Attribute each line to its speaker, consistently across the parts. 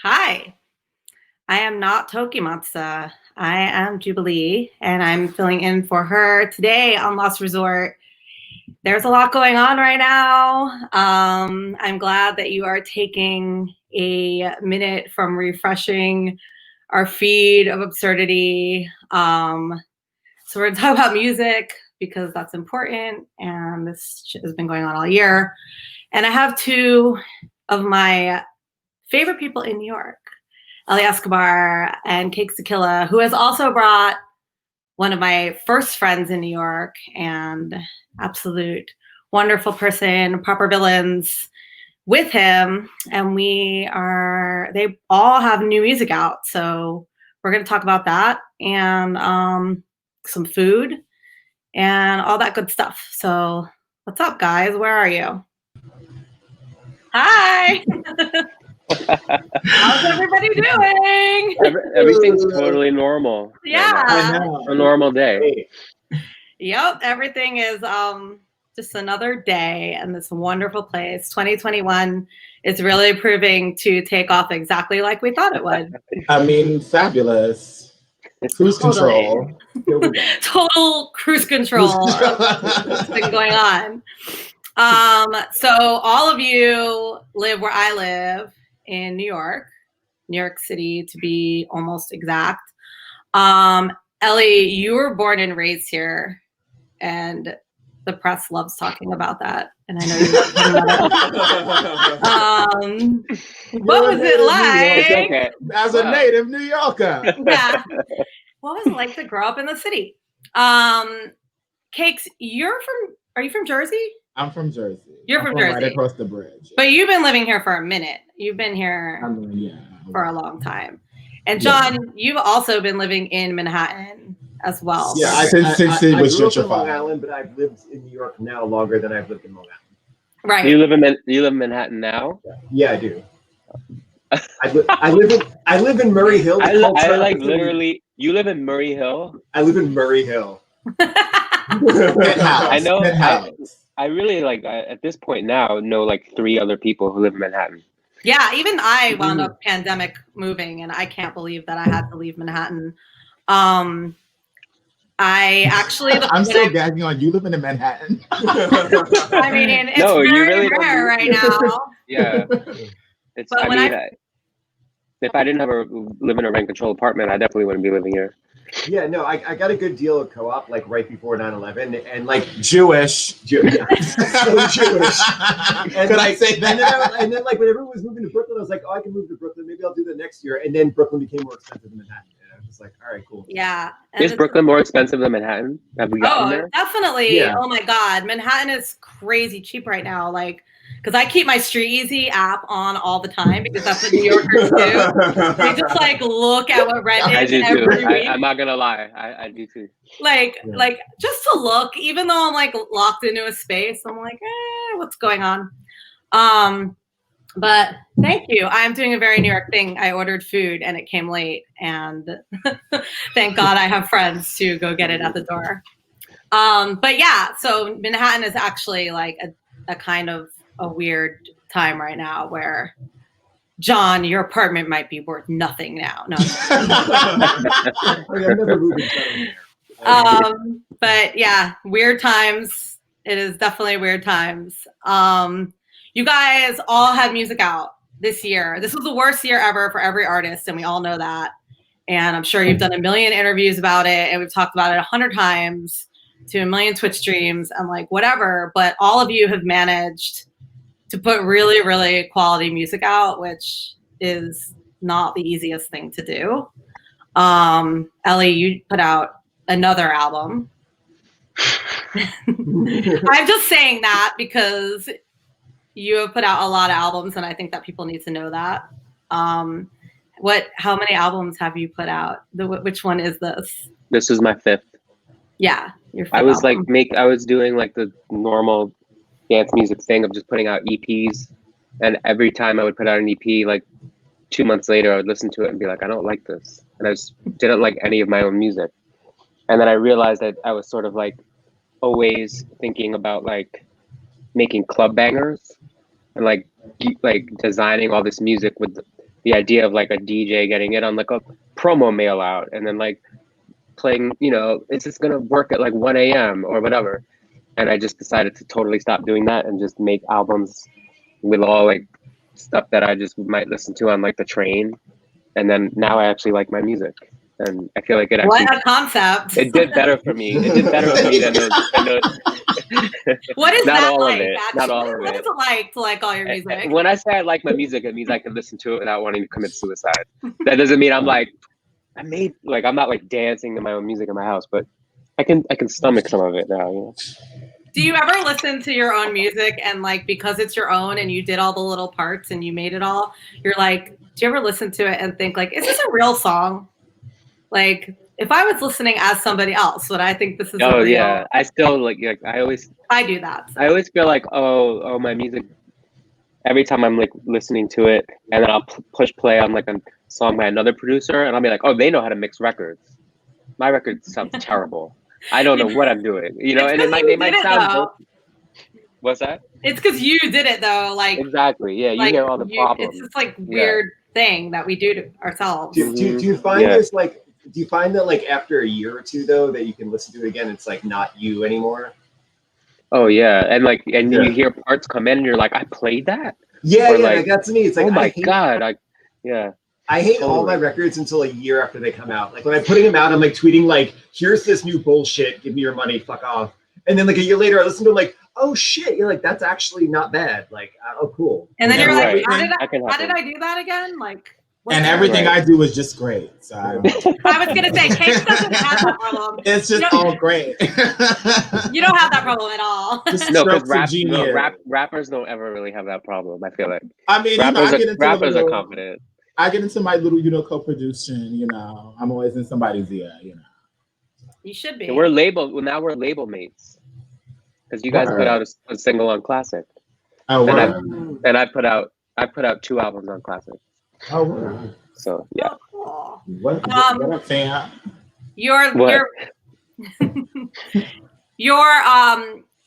Speaker 1: Hi, I am not Tokimatsa. I am Jubilee, and I'm filling in for her today on Lost Resort. There's a lot going on right now. I'm glad that you are taking a minute from refreshing our feed of absurdity. So we're going to talk about music because that's important, and this shit has been going on all year. And I have two of my favorite people in New York, Eli Escobar and Killa, who has also brought one of my first friends in New York and absolute wonderful person, proper villains, with him. And they all have new music out. So we're going to talk about that and some food and all that good stuff. So what's up, guys? Where are you? Hi. How's everybody doing?
Speaker 2: Everything's totally normal.
Speaker 1: Yeah.
Speaker 2: A normal day.
Speaker 1: Yep. Everything is just another day in this wonderful place. 2021 is really proving to take off exactly like we thought it would.
Speaker 3: I mean, fabulous. Cruise control.
Speaker 1: Total cruise control. What's been going on. So all of you live where I live in New York City to be almost exact. Ellie, you were born and raised here, and the press loves talking about that. And I know you love talking about it. What was it like?
Speaker 2: Okay.
Speaker 3: As a native New Yorker.
Speaker 1: Yeah. What was it like to grow up in the city? Cakes, are you from Jersey?
Speaker 3: I'm from Jersey.
Speaker 1: You're from Jersey.
Speaker 3: Right across the bridge.
Speaker 1: But you've been living here for a minute. You've been here for a long time. And John, you've also been living in Manhattan as well.
Speaker 3: Yeah, since it was
Speaker 4: gentrified. I grew up in Long
Speaker 3: gentrified.
Speaker 4: Island, but I've lived in New York now longer than I've lived in Long Island.
Speaker 1: Right.
Speaker 2: You live in Manhattan now?
Speaker 4: Yeah, I do. I live in Murray Hill.
Speaker 2: I like literally. You live in Murray Hill?
Speaker 4: I live in Murray Hill.
Speaker 2: I know. I really at this point now know like 3 other people who live in Manhattan.
Speaker 1: Yeah, even I wound up pandemic moving, and I can't believe that I had to leave Manhattan. I actually
Speaker 3: I'm still gagging on you living in Manhattan.
Speaker 1: I mean, it's very rare right now.
Speaker 2: Yeah, it's. If I didn't live in a rent control apartment, I definitely wouldn't be living here.
Speaker 4: Yeah, no, I got a good deal of co-op like right before 9/11, and like
Speaker 3: Jewish.
Speaker 4: So Jewish. And
Speaker 3: Could I say that?
Speaker 4: And then like when everyone was moving to Brooklyn, I was like, oh, I can move to Brooklyn. Maybe I'll do that next year. And then Brooklyn became more expensive than Manhattan. And I was just like, all right, cool.
Speaker 1: Yeah.
Speaker 2: Is Brooklyn more expensive than Manhattan? Have we gotten there?
Speaker 1: Definitely.
Speaker 4: Yeah.
Speaker 1: Oh my God, Manhattan is crazy cheap right now. Like, because I keep my Street Easy app on all the time because that's what New Yorkers do. They just like look at what rent is every week.
Speaker 2: I'm not gonna lie, I do too.
Speaker 1: Like just to look, even though I'm like locked into a space, I'm like, what's going on? But thank you. I'm doing a very New York thing. I ordered food and it came late, and thank God I have friends to go get it at the door. But yeah, so Manhattan is actually like a kind of a weird time right now where, John, your apartment might be worth nothing now. No. But yeah, weird times. It is definitely weird times. You guys all have music out this year. This was the worst year ever for every artist, and we all know that. And I'm sure you've done a million interviews about it, and we've talked about it 100 times to a million Twitch streams and like whatever. But all of you have managed to put really, really quality music out, which is not the easiest thing to do. Ellie, you put out another album. I'm just saying that because you have put out a lot of albums, and I think that people need to know that. How many albums have you put out? Which one is this?
Speaker 2: This is my 5th.
Speaker 1: Yeah, your 5th
Speaker 2: I was
Speaker 1: album.
Speaker 2: I was doing like the normal dance music thing of just putting out EPs, and every time I would put out an EP, like 2 months later, I would listen to it and be like, I don't like this, and I just didn't like any of my own music. And then I realized that I was sort of like always thinking about like making club bangers and like designing all this music with the idea of like a DJ getting it on like a promo mail out and then like playing, you know, it's just gonna work at like 1 a.m. or whatever. And I just decided to totally stop doing that and just make albums with all like stuff that I just might listen to on like the train. And then now I actually like my music. And I feel like it actually,
Speaker 1: What a concept.
Speaker 2: it did better for me. It did better for me than
Speaker 1: What is
Speaker 2: not
Speaker 1: that
Speaker 2: all
Speaker 1: like?
Speaker 2: of it.
Speaker 1: Actually?
Speaker 2: Not all of
Speaker 1: What
Speaker 2: it.
Speaker 1: is it like to like all your music?
Speaker 2: When I say I like my music, it means I can listen to it without wanting to commit suicide. That doesn't mean I'm like, I'm not like dancing to my own music in my house, but I can stomach some of it now, you know.
Speaker 1: Do you ever listen to your own music and like because it's your own and you did all the little parts and you made it all, you're like, do you ever listen to it and think like, is this a real song? Like if I was listening as somebody else, would I think this is a real?
Speaker 2: Yeah. I still like
Speaker 1: I do that.
Speaker 2: I always feel like, oh, my music, every time I'm like listening to it and then I'll push play on like a song by another producer and I'll be like, oh, they know how to mix records. My record sounds terrible. I don't know what I'm doing, you know, and they might sound good. What's that?
Speaker 1: It's because you did it though, like
Speaker 2: exactly. Yeah, you
Speaker 1: like,
Speaker 2: hear all the problems.
Speaker 1: It's this like weird thing that we do to ourselves.
Speaker 4: Do you find this like? Do you find that like after a year or two though that you can listen to it again? It's like not you anymore.
Speaker 2: Oh yeah, and you hear parts come in and you're like, I played that.
Speaker 4: Yeah, like, that's me. It's like,
Speaker 2: oh my god,
Speaker 4: I hate all my records until a year after they come out. Like when I'm putting them out, I'm like tweeting like, here's this new bullshit, give me your money, fuck off. And then like a year later, I listen to them like, oh shit, you're like, that's actually not bad. Like, oh cool.
Speaker 1: And then you're
Speaker 2: right.
Speaker 1: like, how did I do that again? Like,
Speaker 3: and everything I do is just great. So I
Speaker 1: was gonna say, Case doesn't have that problem.
Speaker 3: It's just all great.
Speaker 1: You don't have that problem at all.
Speaker 3: No, because
Speaker 2: rappers don't ever really have that problem. I feel like.
Speaker 3: I mean,
Speaker 2: rappers are confident.
Speaker 3: I get into my little, co-producing. You know, I'm always in somebody's ear. You know.
Speaker 1: You should be.
Speaker 2: And we're labeled. Well, now we're label mates because you guys put out a single on Classic.
Speaker 3: Oh,
Speaker 2: and I put out 2 albums on Classic.
Speaker 3: Oh, wow.
Speaker 2: So yeah.
Speaker 1: Oh, cool.
Speaker 3: What a fan.
Speaker 1: Your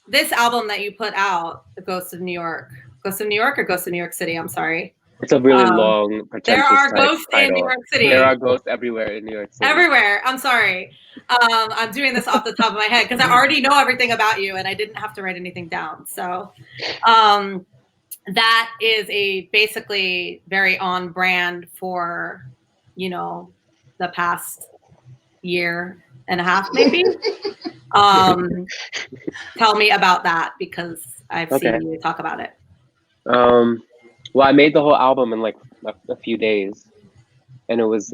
Speaker 1: this album that you put out, The Ghost of New York. Ghost of New York or Ghost of New York City? I'm sorry.
Speaker 2: It's a really long, pretentious
Speaker 1: there are ghosts in New York City.
Speaker 2: There are ghosts everywhere in New York City.
Speaker 1: Everywhere. I'm sorry. I'm doing this off the top of my head because I already know everything about you and I didn't have to write anything down. So that is basically very on brand for, the past year and a half, maybe. Tell me about that because I've seen you talk about it.
Speaker 2: Well, I made the whole album in like a few days, and it was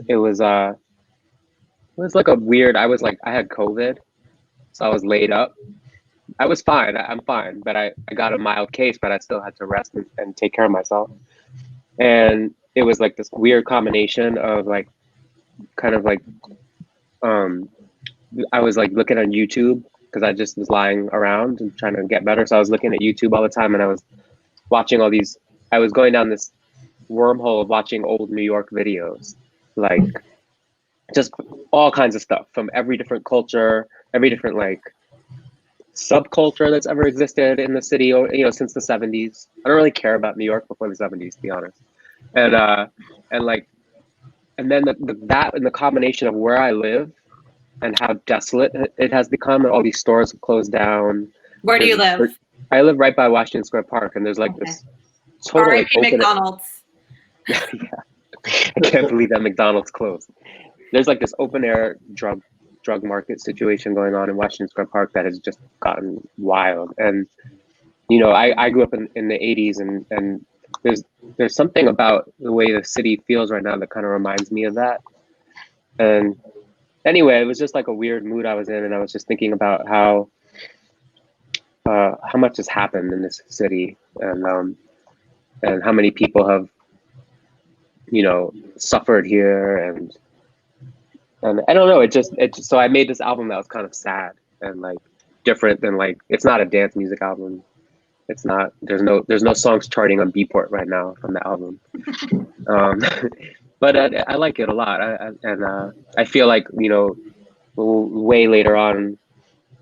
Speaker 2: like a weird. I had COVID, so I was laid up. I was fine. I'm fine, but I got a mild case, but I still had to rest and take care of myself. And it was like this weird combination of like, kind of like, I was like looking on YouTube because I just was lying around and trying to get better. So I was looking at YouTube all the time, and I was watching all these. I was going down this wormhole of watching old New York videos, like just all kinds of stuff from every different culture, every different like subculture that's ever existed in the city, or since the 70s. I don't really care about New York before the 70s, to be honest. And then that and the combination of where I live and how desolate it has become, and all these stores have closed down.
Speaker 1: Where do you live?
Speaker 2: I live right by Washington Square Park, and there's like this total
Speaker 1: R.I.P. McDonald's.
Speaker 2: Yeah, I can't believe that McDonald's closed. There's like this open air drug market situation going on in Washington Square Park that has just gotten wild. And I grew up in the 80s, and there's something about the way the city feels right now that kind of reminds me of that. And anyway, it was just like a weird mood I was in, and I was just thinking about how much has happened in this city, and how many people have suffered here, and I don't know, it just so I made this album that was kind of sad and like different than, like, it's not a dance music album. It's not, there's no songs charting on Beatport right now from the album. But I like it a lot. I feel like, way later on,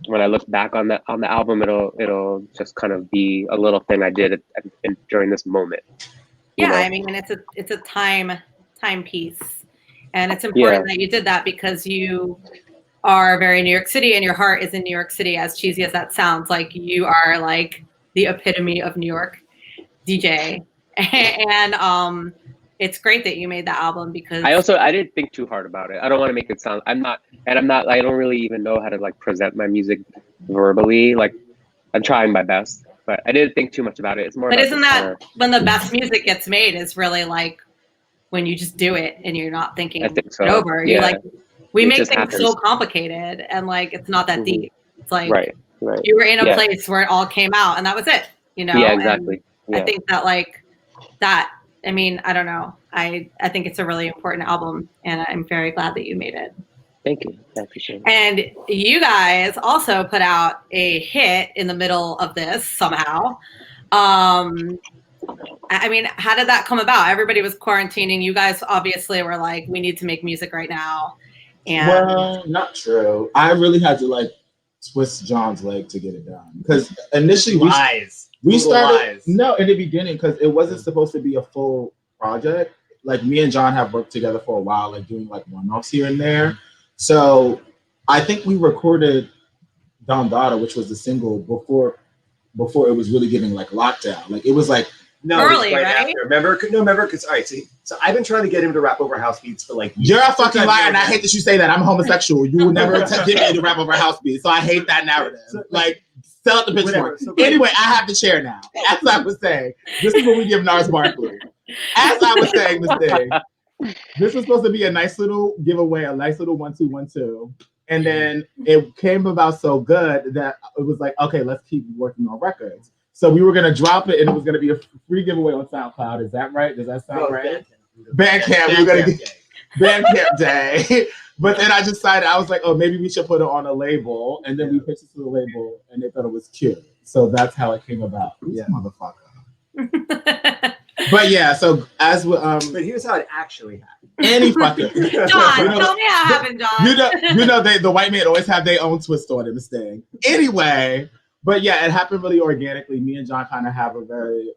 Speaker 2: when I look back on the album, it'll just kind of be a little thing I did during this moment.
Speaker 1: Yeah, I mean, it's a time timepiece. And it's important that you did that because you are very New York City and your heart is in New York City, as cheesy as that sounds. Like you are like the epitome of New York DJ. And it's great that you made that album because
Speaker 2: I didn't think too hard about it. I don't want to make it sound, I don't really even know how to like present my music verbally. Like I'm trying my best, but I didn't think too much about it. It's more
Speaker 1: But
Speaker 2: about
Speaker 1: isn't that when the best music gets made is really like when you just do it and you're not thinking
Speaker 2: I think so.
Speaker 1: it over.
Speaker 2: Yeah.
Speaker 1: You're like, we
Speaker 2: It
Speaker 1: make
Speaker 2: just
Speaker 1: things
Speaker 2: happens.
Speaker 1: so complicated and like it's not that deep. It's like
Speaker 2: right.
Speaker 1: you were in a place where it all came out and that was it, you know?
Speaker 2: Yeah, exactly.
Speaker 1: And I think that like that, I mean, I don't know. I think it's a really important album and I'm very glad that you made it.
Speaker 2: Thank you. I appreciate it.
Speaker 1: And you guys also put out a hit in the middle of this somehow. I mean, how did that come about? Everybody was quarantining. You guys obviously were like, we need to make music right now. And
Speaker 3: well, not true. I really had to like twist John's leg to get it done because initially we started no in the beginning because it wasn't supposed to be a full project. Like me and John have worked together for a while, like doing like one-offs here and there. So I think we recorded Don Dada, which was the single before it was really getting like lockdown. Like it was like
Speaker 1: early, right?
Speaker 4: After. Remember, because all right. So I've been trying to get him to rap over house beats for like.
Speaker 3: You're a fucking liar, and I hate that you say that. I'm homosexual. You will never get me to rap over house beats, so I hate that narrative. Like, sell out the pitchfork. Anyway, I have the chair now. As I was saying, this is what we give Nars Barkley. As I was saying this thing, this was supposed to be a nice little giveaway, a nice little 1-2-1-2. And then it came about so good that it was like, okay, let's keep working on records. So we were gonna drop it, and it was gonna be a free giveaway on SoundCloud. Is that right? Does that sound right? Bandcamp. We were gonna get Bandcamp Day. But then I decided, I was like, oh, maybe we should put it on a label. And then we pitched it to the label, and they thought it was cute. So that's how it came about. Yeah, motherfucker. But yeah, so as
Speaker 4: but here's how it actually happened.
Speaker 3: Any fucking
Speaker 1: John, tell me how it happened, John.
Speaker 3: You know, the white men always have their own twist on it, this thing. Anyway, but yeah, it happened really organically. Me and John kind of have a very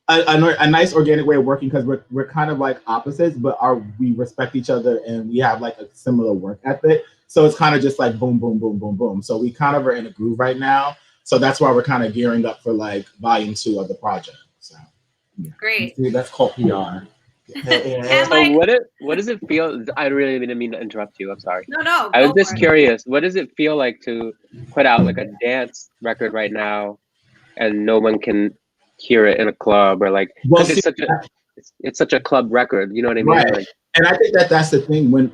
Speaker 3: a nice organic way of working because we're kind of like opposites, but we respect each other and we have like a similar work ethic. So it's kind of just like boom, boom, boom, boom, boom. So we kind of are in a groove right now. So that's why we're kind of gearing up for like volume 2 of the project. So yeah.
Speaker 1: Great.
Speaker 3: See, that's called PR.
Speaker 1: And
Speaker 2: So
Speaker 1: like,
Speaker 2: what does it feel? I really didn't mean to interrupt you. I'm sorry.
Speaker 1: no.
Speaker 2: I was just curious. What does it feel like to put out like a dance record right now, and no one can hear it in a club or like?
Speaker 3: Well,
Speaker 2: it's such a club record. You know what I mean?
Speaker 3: Right.
Speaker 2: Like,
Speaker 3: and I think that's the thing. When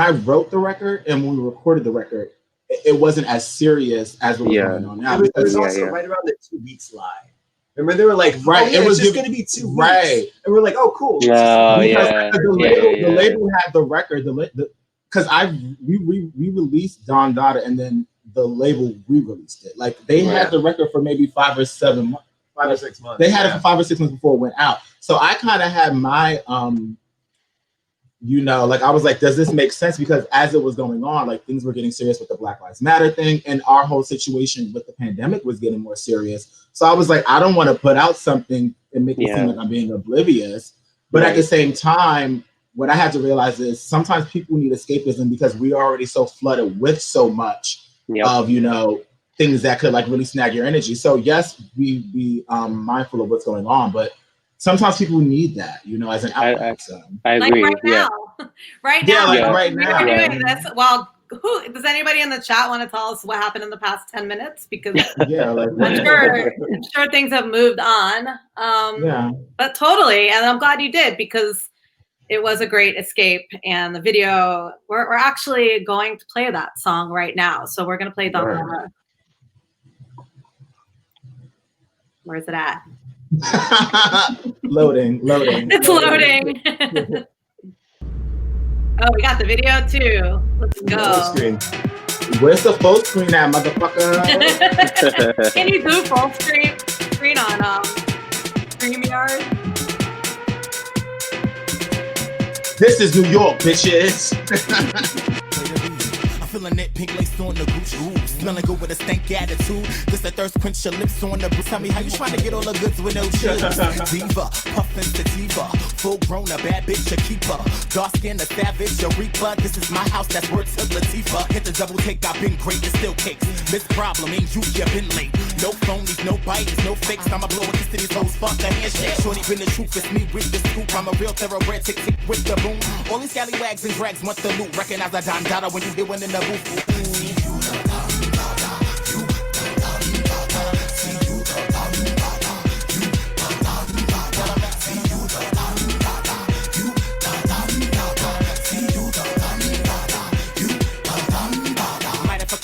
Speaker 3: I wrote the record and when we recorded the record, it wasn't as serious as what was going on now.
Speaker 4: It was also right around the 2 weeks live. Remember, they were like,
Speaker 3: right,
Speaker 4: it was just going to be 2 weeks.
Speaker 3: Right.
Speaker 4: And we're like, oh, cool.
Speaker 3: The label had the record, because we released Don Dada and then the label re-released it. Like they had the record for maybe 5 or 7 months.
Speaker 4: 5 or 6 months.
Speaker 3: They had it for 5 or 6 months before it went out. So I kind of had my like I was like, does this make sense? Because as it was going on, like things were getting serious with the Black Lives Matter thing, and our whole situation with the pandemic was getting more serious. So I was like, I don't want to put out something and make it seem like I'm being oblivious. But at the same time, what I had to realize is sometimes people need escapism because we are already so flooded with so much of, things that could like really snag your energy. So yes, we be mindful of what's going on, but sometimes people need that, as an outlet.
Speaker 2: I agree.
Speaker 1: Like right now. Right now.
Speaker 3: Right now.
Speaker 1: We're doing this. Well, does anybody in the chat want to tell us what happened in the past 10 minutes? Because I'm sure things have moved on. But totally. And I'm glad you did because it was a great escape. And the video, we're actually going to play that song right now. So we're going to play Don Dada. Where's it at?
Speaker 3: Loading.
Speaker 1: It's loading. Oh, we got the video too. Let's go.
Speaker 3: Where's the full screen at, motherfucker?
Speaker 1: Can you do full screen on StreamYard?
Speaker 3: This is New York, bitches.
Speaker 5: Feeling that pink lace on the Gucci. smelling good with a stank attitude. This the thirst quench your lips on the booth. Tell me how you trying to get all the goods with no shoes. Diva, puffin' sativa, full grown, a bad bitch, a keeper. Dark skin, a savage, a reaper. This is my house, that's word to Latifah. Hit the double take, I've been great, it's still cakes. This problem ain't you been late. No phonies, no bites, no fakes. I'ma blow a kiss to these hoes, fuck a handshake. Shorty been the truth, it's me with the scoop. I'm a real thoroughbred, tick tick with the boom. All these scallywags and drags want the loot. Recognize a Don Dada when you hear one in the booth.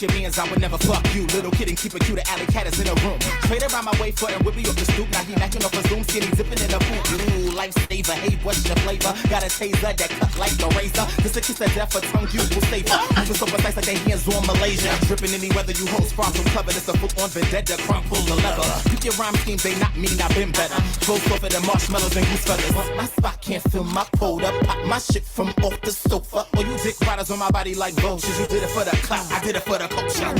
Speaker 5: Your mans, I would never fuck you. Little kid and keep it cute, the alley cat is in a room. Trade around my way for and whip me off the stoop. Now he knocking off a Zoom, skinny zipping in a pool. Ooh, lifesaver, hey, what's your flavor? Got a taser that cut like a razor. This a kiss of death, a tongue you will save. Moving so precise like they hands on Malaysia. Dripping any weather you host far from cover. This a foot on vendetta, crunk full of leather. Keep your rhyme schemes, they not mean, I've been better. Flow softer than marshmallows and goose feathers. My spot can't fill my quota. Pop my shit from off the sofa. All you dick riders on my body like vultures. You did it for the clout, I did it for the culture.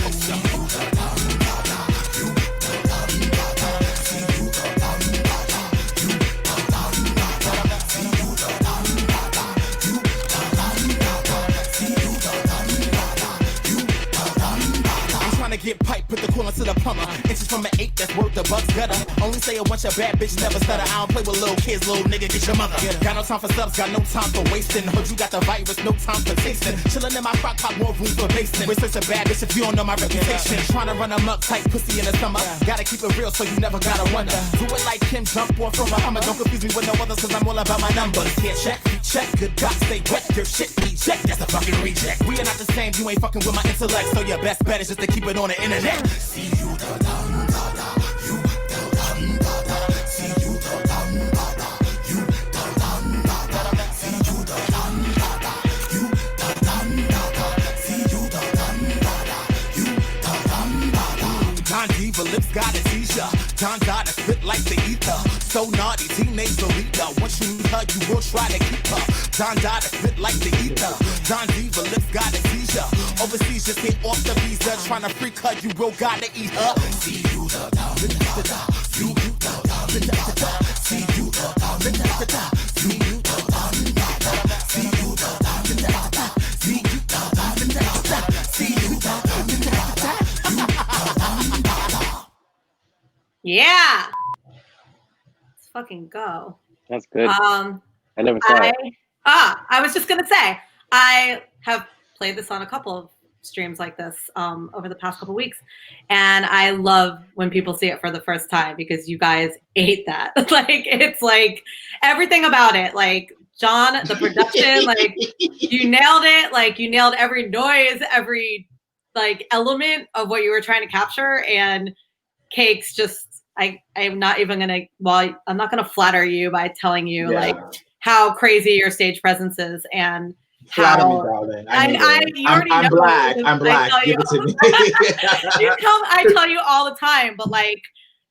Speaker 5: Get pipe, put the coolant to the plumber. Inches from an 8, that's worth the bucks gutter. Only say a bunch of bad bitch never stutter. I don't play with little kids, little nigga, get your mother. Got no time for subs, got no time for wasting. Heard you got the virus, no time for tasting. Chillin' in my crock pot, more room for basting. We're such a bad bitch if you don't know my reputation. Tryna run amok, tight pussy in the summer. Gotta keep it real so you never gotta wonder. Do it like Kim, jump off from a Hummer. Don't confuse me with no others cause I'm all about my numbers. Here, check, good God, stay wet. Your shit, check, that's a fucking reject. We are not the same, you ain't fucking with my intellect. So your best bet is just to keep it on the internet. See you the dum dada, you the dum dada. See you the dum dada, you the dum dada. See you the dum dada, you the dum dada. See you the dum dada, you the dum dada. Don Diva lips got a seizure. Don Dada spit like the ether. So naughty, teenage Lolita. Once you meet her, you will try to keep her. Don Dada spit like the ether. Don Diva lips got a seizure. Overseas, just get off the visa. Tryna freak her, you will gotta eat her. See you the dum da da. See you the dum da da. See you the dum da da. See you the dum da da. See you the dum da da. See you the dum da da. See you the dum da da.
Speaker 1: Yeah. Let's fucking go.
Speaker 2: That's good. I never saw it.
Speaker 1: I was just gonna say, I have played this on a couple of streams like this over the past couple of weeks, and I love when people see it for the first time because you guys ate that. Like it's like everything about it, like John, the production, like you nailed it. Like you nailed every noise, every like element of what you were trying to capture. And Cakes just, I'm not even gonna. Well, I'm not gonna flatter you by telling you like how crazy your stage presence is and.
Speaker 3: Flatter me, darling. I'm black. I'm black. Give it to me.
Speaker 1: I tell you all the time, but like,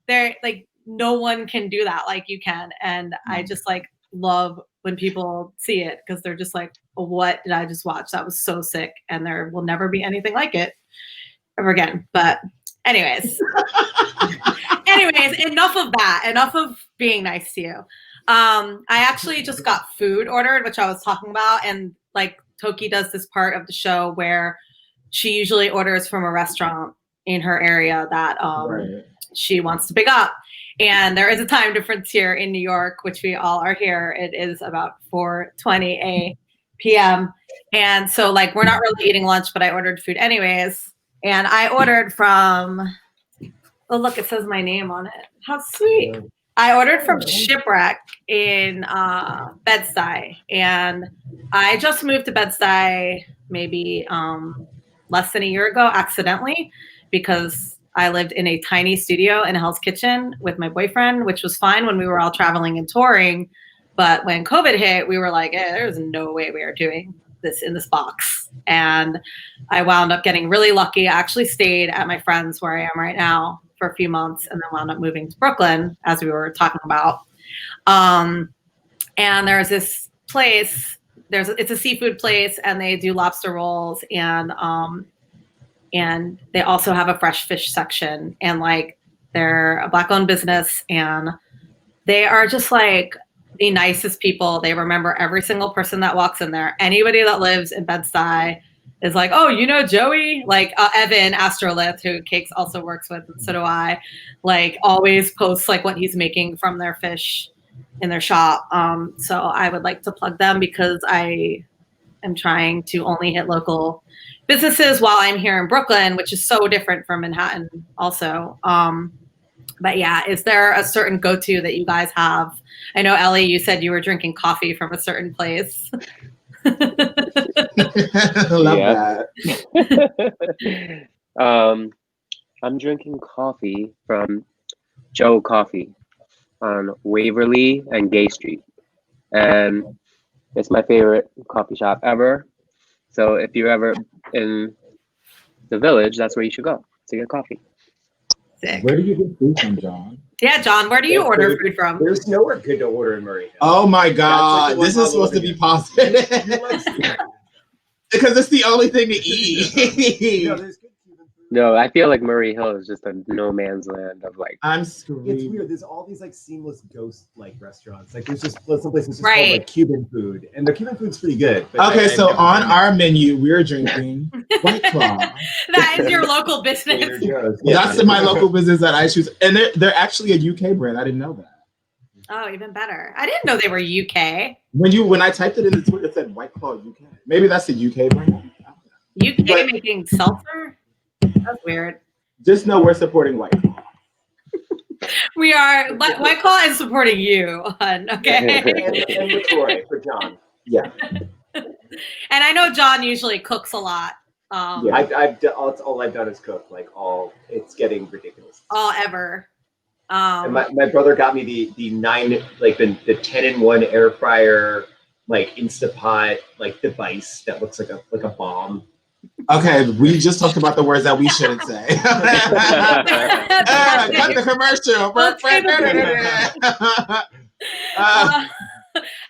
Speaker 1: they're like, no one can do that like you can, and I just like love when people see it because they're just like, "What did I just watch? That was so sick," and there will never be anything like it ever again. But anyways, enough of that. Enough of being nice to you. I actually just got food ordered, which I was talking about, and like Toki does this part of the show where she usually orders from a restaurant in her area that she wants to pick up. And there is a time difference here in New York, which we all are here. It is about 4:20 p.m. And so like we're not really eating lunch, but I ordered food anyways. And I ordered from, oh look, it says my name on it. How sweet. I ordered from Shipwreck in Bed-Stuy, and I just moved to Bed-Stuy maybe less than a year ago accidentally because I lived in a tiny studio in Hell's Kitchen with my boyfriend, which was fine when we were all traveling and touring. But when COVID hit, we were like, there's no way we are doing this in this box. And I wound up getting really lucky. I actually stayed at my friend's where I am right now for a few months and then wound up moving to Brooklyn, as we were talking about. And there's this place, it's a seafood place, and they do lobster rolls. And and they also have a fresh fish section, and like they're a Black-owned business, and they are just like the nicest people. They remember every single person that walks in there. Anybody that lives in Bed-Stuy is like, oh, you know Joey? Like Evan Astrolith, who Cakes also works with, and so do I, like always posts like what he's making from their fish in their shop. So I would like to plug them because I am trying to only hit local businesses while I'm here in Brooklyn, which is so different from Manhattan also. But yeah, is there a certain go-to that you guys have? I know, Ellie, you said you were drinking coffee from a certain place.
Speaker 3: I love that.
Speaker 2: I'm drinking coffee from Joe Coffee on Waverly and Gay Street. And it's my favorite coffee shop ever. So if you're ever in the Village, that's where you should go to get coffee.
Speaker 1: Sick.
Speaker 3: Where do you get food from, John?
Speaker 1: Yeah, John, where do you order food from?
Speaker 4: There's nowhere good to order in Murray Hill.
Speaker 3: Oh my God,
Speaker 4: That's like
Speaker 3: this is supposed to be positive. Because it's the only thing to eat.
Speaker 4: No, there's good Cuban food.
Speaker 2: No, I feel like Murray Hill is just a no man's land of like.
Speaker 3: I'm
Speaker 4: It's
Speaker 3: screaming.
Speaker 4: weird. There's all these like seamless ghost like restaurants. Like there's just some places just
Speaker 1: Right.
Speaker 4: called like Cuban food, and the Cuban food's pretty good. but
Speaker 3: Okay,
Speaker 4: I
Speaker 3: so
Speaker 4: never
Speaker 3: on
Speaker 4: had
Speaker 3: our menu, we're drinking White Claw.
Speaker 1: That is your local
Speaker 4: Trader
Speaker 1: business.
Speaker 4: Joe's.
Speaker 3: That's my local business that I choose, and they're actually a UK brand. I didn't know that.
Speaker 1: Oh, even better. I didn't know they were UK.
Speaker 3: When I typed it in the Twitter, it said White Claw UK. Maybe that's the UK brand.
Speaker 1: UK
Speaker 3: But-
Speaker 1: making seltzer? That's weird.
Speaker 3: Just know we're supporting White Claw.
Speaker 1: We are. White Claw is supporting you, hun, okay?
Speaker 4: and LaCroix for John.
Speaker 3: Yeah.
Speaker 1: And I know John usually cooks a lot.
Speaker 3: Yeah.
Speaker 4: I've done, all I've done is cook. It's getting ridiculous.
Speaker 1: All ever.
Speaker 4: And my brother got me the 10-in-1 air fryer like Instapot like device that looks like a bomb.
Speaker 3: Okay, we just talked about the words that we shouldn't say. Cut the commercial.
Speaker 1: Let's take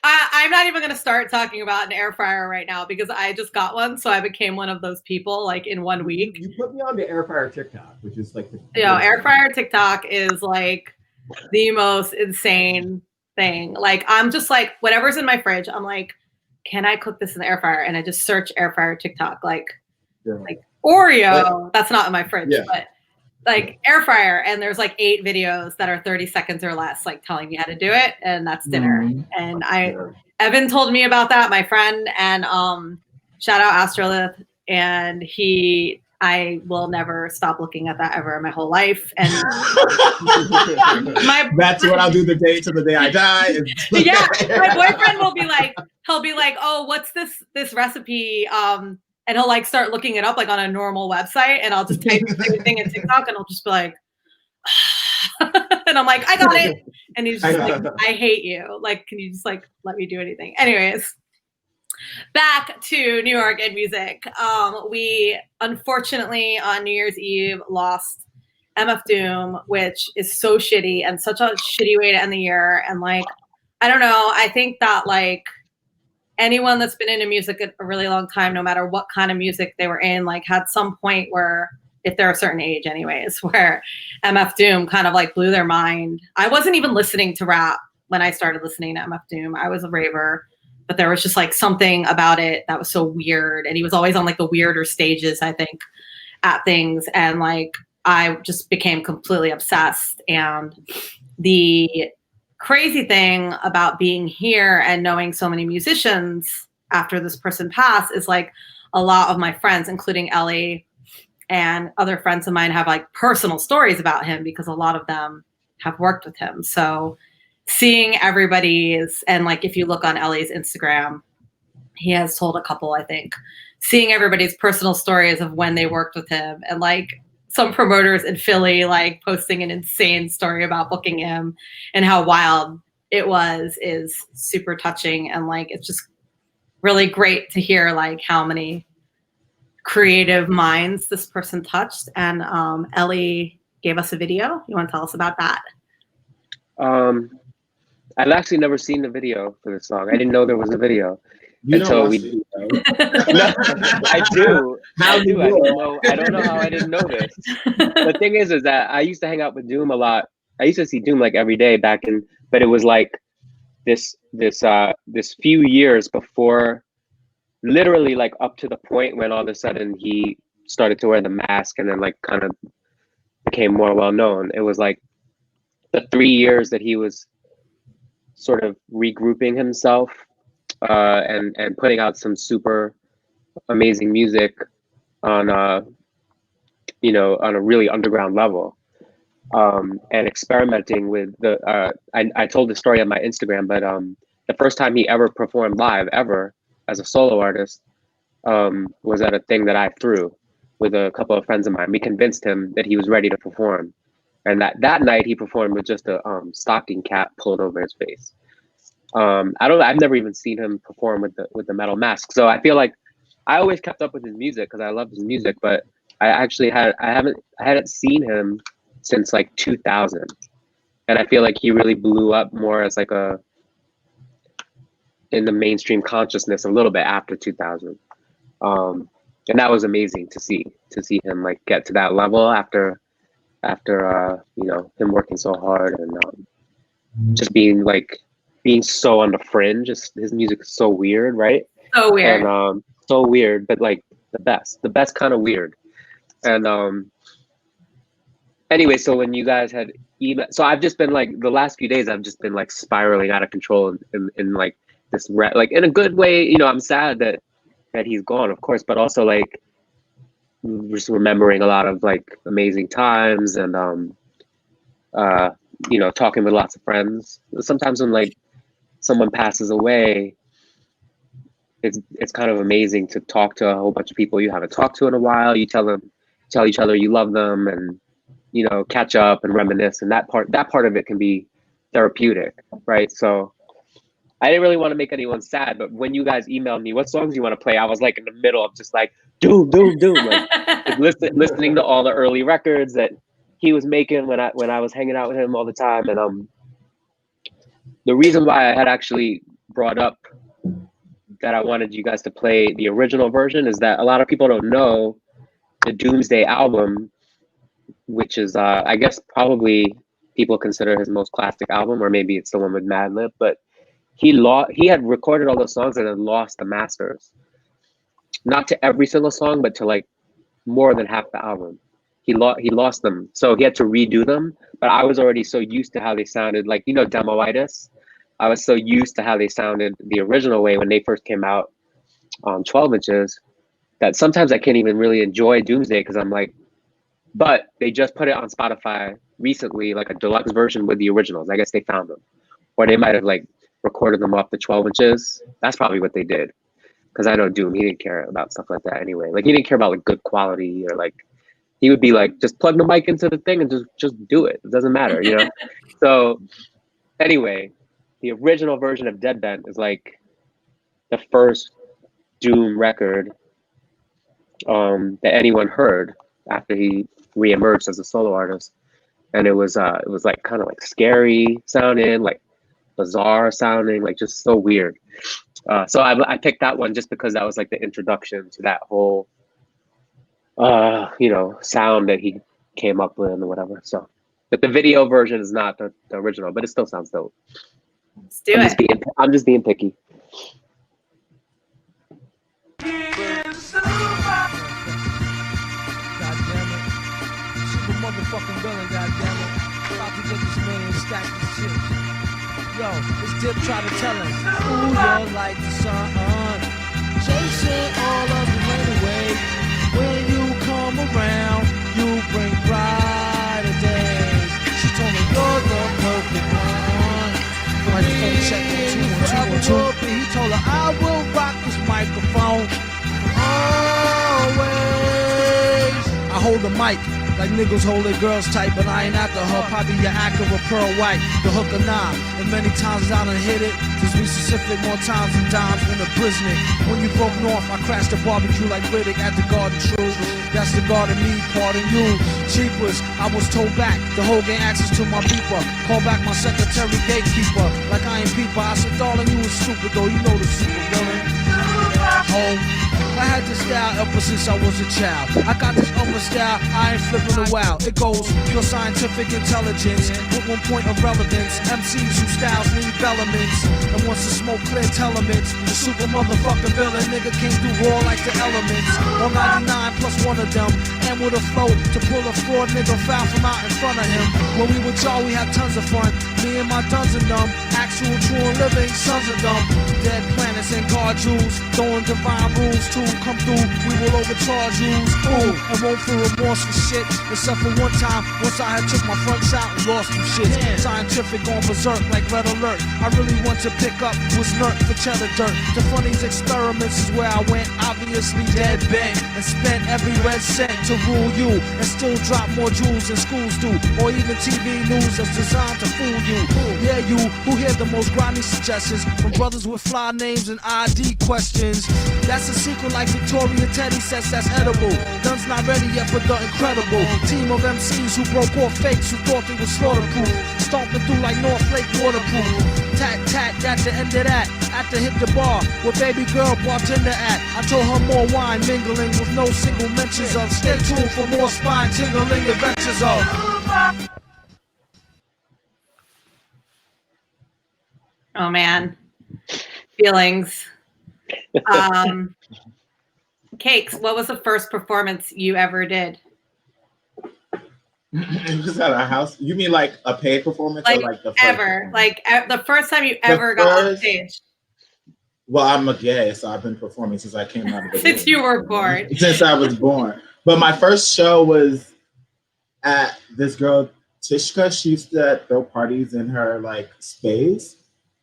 Speaker 1: I'm not even going to start talking about an air fryer right now because I just got one, so I became one of those people like in 1 week.
Speaker 4: You put me on the air fryer TikTok, which is like
Speaker 1: Air fryer TikTok is like the most insane thing. Like I'm just like whatever's in my fridge, I'm like, can I cook this in the air fryer? And I just search air fryer TikTok, like Oreo. That's not in my fridge, but like air fryer, and there's like 8 videos that are 30 seconds or less, like telling me how to do it, and that's dinner. And Evan told me about that, my friend, and shout out Astrolith, and I will never stop looking at that ever in my whole life. And
Speaker 3: that's what I'll do the day to the day I die.
Speaker 1: Yeah, my boyfriend will be like, he'll be like, oh, what's this recipe? And he'll like start looking it up like on a normal website, and I'll just type everything in TikTok, and I'll just be like, and I'm like, I got it. And he's just like, I hate you. Like, can you just like let me do anything? Anyways, back to New York and music. We unfortunately on New Year's Eve lost MF Doom, which is so shitty and such a shitty way to end the year. And like, I don't know. I think that like anyone that's been into music a really long time, no matter what kind of music they were in, like had some point where, if they're a certain age anyways, where MF Doom kind of like blew their mind. I wasn't even listening to rap when I started listening to MF Doom. I was a raver, but there was just like something about it that was so weird. And he was always on like the weirder stages, I think, at things. And like, I just became completely obsessed. And the crazy thing about being here and knowing so many musicians after this person passed is like a lot of my friends, including Ellie and other friends of mine, have like personal stories about him because a lot of them have worked with him. So seeing everybody's, and like if you look on Ellie's Instagram, he has told a couple, I think, seeing everybody's personal stories of when they worked with him, and like some promoters in Philly like posting an insane story about booking him and how wild it was is super touching. And like it's just really great to hear like how many creative minds this person touched. And Ellie gave us a video. You want to tell us about that?
Speaker 2: I've actually never seen the video for this song. I didn't know there was a video.
Speaker 3: You
Speaker 2: until
Speaker 3: don't
Speaker 2: we.
Speaker 3: watch
Speaker 2: No, I do.
Speaker 3: How
Speaker 2: I
Speaker 3: you
Speaker 2: do. I
Speaker 3: know?
Speaker 2: don't know. I don't know how I didn't know this. The thing is that I used to hang out with Doom a lot. I used to see Doom like every day back in, but it was like this few years before, literally like up to the point when all of a sudden he started to wear the mask and then like kind of became more well known. It was like the 3 years that he was sort of regrouping himself and putting out some super amazing music on on a really underground level, and experimenting with the I told the story on my Instagram, but the first time he ever performed live ever as a solo artist was at a thing that I threw with a couple of friends of mine. We convinced him that he was ready to perform, and that night he performed with just a stocking cap pulled over his face. I've never even seen him perform with the metal mask, so I feel like I always kept up with his music because I loved his music, but I hadn't seen him since like 2000, and I feel like he really blew up more as like in the mainstream consciousness a little bit after 2000, and that was amazing to see him like get to that level after him working so hard and just being so on the fringe. His music is so weird, right?
Speaker 1: So weird.
Speaker 2: And so weird, but like the best kind of weird. And anyway, so when you guys had email, so I've just been like the last few days I've just been like spiraling out of control in like this like in a good way. I'm sad that he's gone, of course, but also like just remembering a lot of like amazing times and talking with lots of friends. Sometimes when like someone passes away, it's kind of amazing to talk to a whole bunch of people you haven't talked to in a while. You tell each other you love them, and catch up and reminisce, and that part of it can be therapeutic, right? So I didn't really want to make anyone sad, but when you guys emailed me what songs you want to play, I was like in the middle of just like doom, like listening to all the early records that he was making when I was hanging out with him all the time. And the reason why I had actually brought up that I wanted you guys to play the original version is that a lot of people don't know the Doomsday album, which is I guess probably people consider his most classic album, or maybe it's the one with Madlib, but he had recorded all those songs and then lost the masters. Not to every single song, but to like more than half the album. He lost them, so he had to redo them. But I was already so used to how they sounded, like Demoitis. I was so used to how they sounded the original way when they first came out on 12 inches that sometimes I can't even really enjoy Doomsday because I'm like, but they just put it on Spotify recently, like a deluxe version with the originals. I guess they found them, or they might have like recorded them off the 12 inches. That's probably what they did, because I know Doom, he didn't care about stuff like that anyway. Like he didn't care about like good quality, or like he would be like, just plug the mic into the thing and just do it. It doesn't matter, So anyway, the original version of Dead Bent is like the first Doom record that anyone heard after he reemerged as a solo artist, and it was like kind of like scary sounding, like bizarre sounding, like just so weird. So I picked that one just because that was like the introduction to that whole sound that he came up with or whatever. So, but the video version is not the original, but it still sounds dope.
Speaker 1: Let's do it.
Speaker 2: I'm just being picky.
Speaker 6: Motherfucking villain, goddammit. About to get this man and stack this shit. Yo, this dip try to tell us, ooh, you're like the sun. Chasing all of the rain away. When you come around, you bring brighter days. She told me you're the perfect one. Microphone check 1 2 1 2 1 2. He told her I will rock this microphone always. I hold the mic like niggas hold their girls tight, but I ain't after her. Probably your actor or pearl white, the hook or nine. And many times I done hit it. To be specific, more times than dimes when a prisoner. When you broke north, I crashed the barbecue like Riddick at the Garden True. That's the garden me, pardon you. Cheapers, I was told back. The whole gang access to my beeper. Call back my secretary gatekeeper. Like I ain't peeper. I said, darling, you was stupid though. You know the super villain. home. I had this style ever since I was a child. I got this upper style, I ain't flipping a wow. It goes pure scientific intelligence with 1 point of relevance. MCs whose styles need elements, and once the smoke clear telements, the super motherfucking villain nigga came through raw like the elements. On 99 plus one of them, and with a flow to pull a fraud nigga foul from out in front of him. When we with y'all, we had tons of fun. Me and my duns and them, actual true and living sons of them. Dead planets and guard jewels, throwing divine rules too. Come through, we will overcharge you. Ooh, I won't feel remorse for shit, except for one time, once I had took my fronts out and lost some shit. Scientific on berserk like red alert. I really want to pick up was nerd for cheddar dirt. The funniest experiments is where I went, obviously dead bent, and spent every red cent to rule you, and still drop more jewels than schools do, or even TV news that's designed to fool you. Yeah, you who hear the most grimy suggestions from brothers with fly names and ID questions. That's a secret like Victoria Teddy says that's edible. Guns not ready yet for the incredible team of MCs who broke off fakes who thought they were slaughterproof, stomping through like North Lake waterproof. Tat tat at the end of that, after hit the bar where baby girl bartender at. I told her more wine mingling with no single mentions of. Stay tuned for more spine tingling adventures of.
Speaker 1: Oh man, feelings. Cakes, what was the first performance you ever did?
Speaker 3: It was at our house. You mean like a paid performance,
Speaker 1: Like,
Speaker 3: or like the first
Speaker 1: ever? Like the first time you ever
Speaker 3: The
Speaker 1: got on
Speaker 3: first-
Speaker 1: stage?
Speaker 3: Well, I'm a gay, so I've been performing since I came out of the
Speaker 1: Since
Speaker 3: womb.
Speaker 1: you were born.
Speaker 3: Since I was born. But my first show was at this girl Tishka. She used to throw parties in her like space,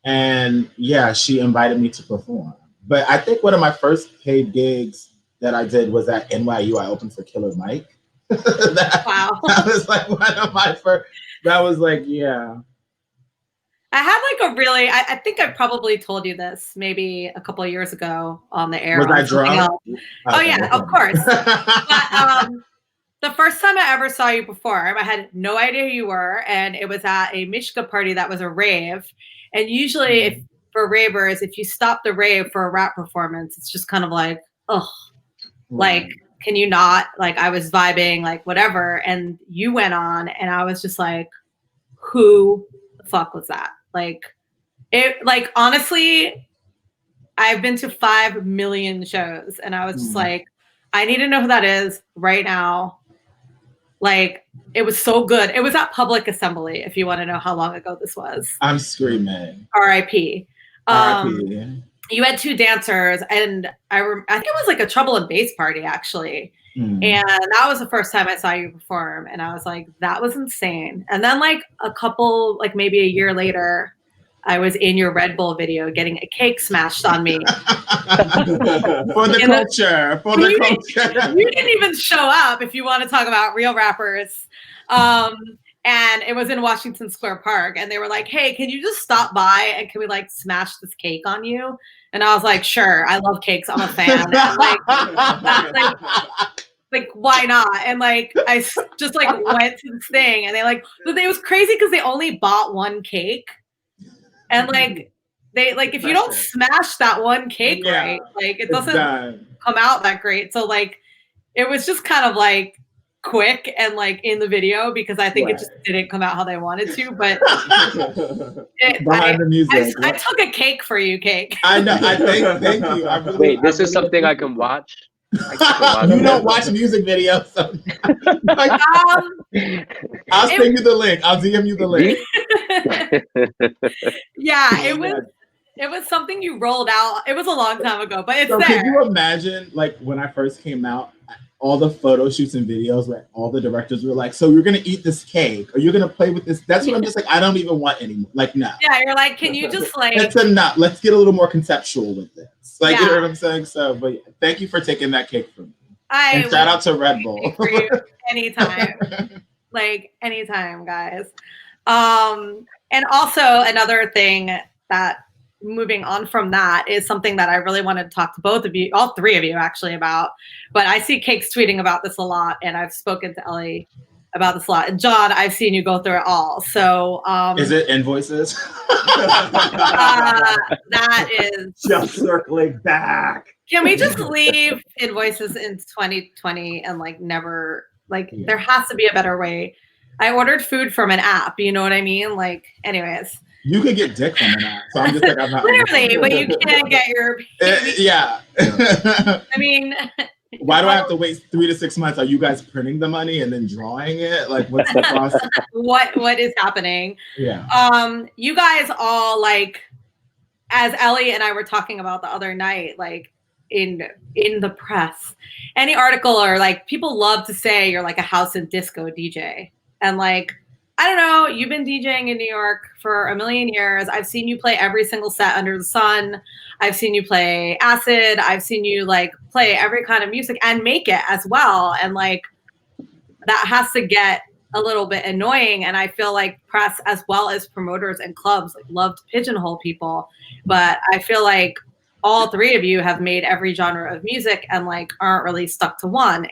Speaker 3: and yeah, she invited me to perform. But I think one of my first paid gigs that I did was at NYU. I opened for Killer Mike.
Speaker 1: Wow.
Speaker 3: That was like one of my first. That was like, yeah.
Speaker 1: I had like a really, I think I probably told you this maybe a couple of years ago on the air.
Speaker 3: Was
Speaker 1: on
Speaker 3: I
Speaker 1: something
Speaker 3: drunk?
Speaker 1: else. Oh
Speaker 3: Okay,
Speaker 1: yeah,
Speaker 3: no
Speaker 1: of course.
Speaker 3: problem.
Speaker 1: But the first time I ever saw you perform, I had no idea who you were, and it was at a Mishka party that was a rave. And usually, if for ravers, if you stop the rave for a rap performance, it's just kind of like, oh, like, can you not? Like, I was vibing, like, whatever. And you went on, and I was just like, who the fuck was that? Like, it, like, honestly, I've been to 5 million shows, and I was just like, I need to know who that is right now. Like, it was so good. It was at Public Assembly, if you want to know how long ago this was.
Speaker 3: I'm screaming.
Speaker 1: R.I.P.
Speaker 3: R.I.P.
Speaker 1: You had 2 dancers, and I think it was like a Trouble and Bass party, actually. And that was the first time I saw you perform, and I was like, that was insane. And then like a couple, like maybe a year later, I was in your Red Bull video getting a cake smashed on me.
Speaker 3: For the culture. For the culture.
Speaker 1: You didn't even show up, if you want to talk about real rappers. And it was in Washington Square Park, and they were like, hey, can you just stop by and can we like smash this cake on you? And I was like, sure, I love cakes, I'm a fan. And like, why not? And like, I just like went to this thing, and they like, it was crazy because they only bought 1 cake. And like, they like, if you don't smash that 1 cake right, like it doesn't come out that great. So like, it was just kind of like quick and like in the video because I think it just didn't come out how they wanted to. But
Speaker 3: behind the music,
Speaker 1: I took a cake for you, Cake.
Speaker 3: I know. Thank you. I really,
Speaker 2: Wait, this is something I can watch.
Speaker 3: You don't watch music videos. So like, I'll send you the link. I'll DM you the link.
Speaker 1: Yeah, it was something you rolled out. It was a long time ago, but it's there.
Speaker 3: Can you imagine, like, when I first came out, all the photo shoots and videos where all the directors were like, so you're going to eat this cake or you're going to play with this. That's what I'm just like, I don't even want anymore. Like, no.
Speaker 1: Yeah, you're like, can you just like.
Speaker 3: It's enough. Let's get a little more conceptual with this. Like, you know what I'm saying? So, but yeah, thank you for taking that cake from me. And shout out to Red Bull.
Speaker 1: For you anytime. Like, anytime, guys. And also another thing that, moving on from that, is something that I really wanted to talk to both of you, all 3 of you actually, about. But I see Cakes tweeting about this a lot, and I've spoken to Ellie about this a lot. And John, I've seen you go through it all. So
Speaker 3: Is it invoices?
Speaker 1: that is
Speaker 4: Just circling back.
Speaker 1: Can we just leave invoices in 2020 and like never like there has to be a better way. I ordered food from an app, you know what I mean? Like, anyways.
Speaker 3: You could get dick from an app. So I'm just like, I'm not.
Speaker 1: Literally, but you can't get your.
Speaker 3: Yeah.
Speaker 1: I mean.
Speaker 3: Why do I have to wait 3 to 6 months? Are you guys printing the money and then drawing it? Like, what's the process?
Speaker 1: What is happening?
Speaker 3: Yeah.
Speaker 1: You guys all like, as Ellie and I were talking about the other night, like in the press, any article or like people love to say you're like a house and disco DJ, and like. I don't know, you've been DJing in New York for a million years. I've seen you play every single set under the sun. I've seen you play acid. I've seen you like play every kind of music and make it as well. And like that has to get a little bit annoying. And I feel like press as well as promoters and clubs like love to pigeonhole people. But I feel like all three of you have made every genre of music and like aren't really stuck to one.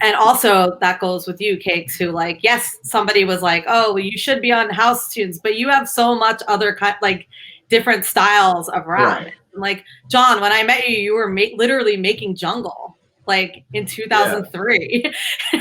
Speaker 1: And also that goes with you, Cakes, who like, yes, somebody was like, oh, well, you should be on house tunes, but you have so much other like different styles of rap. Right. Like, John, when I met you, you were literally making jungle like in 2003. Yeah.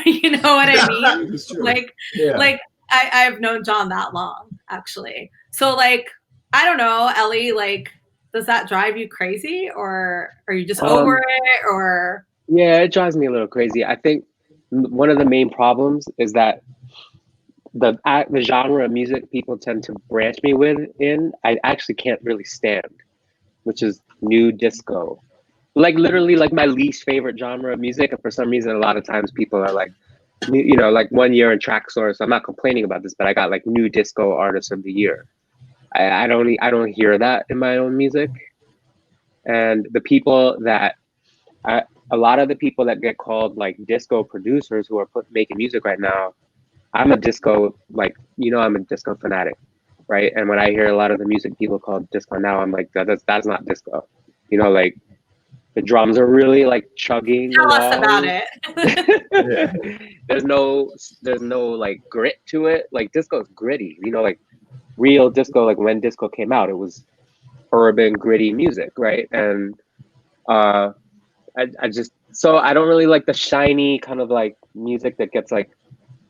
Speaker 1: You know what I mean? Like, like I've known John that long, actually. So like, I don't know, Ellie, like, does that drive you crazy or are you just over it or?
Speaker 2: Yeah, it drives me a little crazy. I think one of the main problems is that the genre of music people tend to branch me I actually can't really stand, which is new disco. Like literally like my least favorite genre of music. And for some reason, a lot of times people are like, you know, like 1 year in Track Source, I'm not complaining about this, but I got like new disco artist of the year. I don't hear that in my own music. And the people that a lot of the people that get called like disco producers who are making music right now, I'm a disco, like, you know, I'm a disco fanatic, right? And when I hear a lot of the music people call disco now, I'm like, that's not disco. You know, like the drums are really like chugging.
Speaker 1: Tell us about it.
Speaker 2: There's no like grit to it. Like disco is gritty, you know, like real disco, like when disco came out, it was urban gritty music, right? And so I don't really like the shiny kind of like music that gets like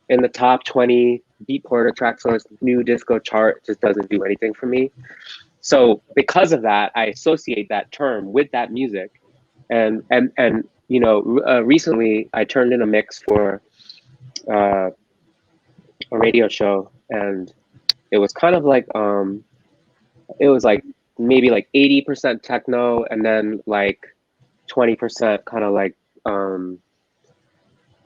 Speaker 2: in the top 20 Beatport or Track Source new disco chart. Just doesn't do anything for me. So because of that, I associate that term with that music. And you know, recently I turned in a mix for a radio show, and it was kind of like it was like maybe like 80% techno and then like 20% kind of like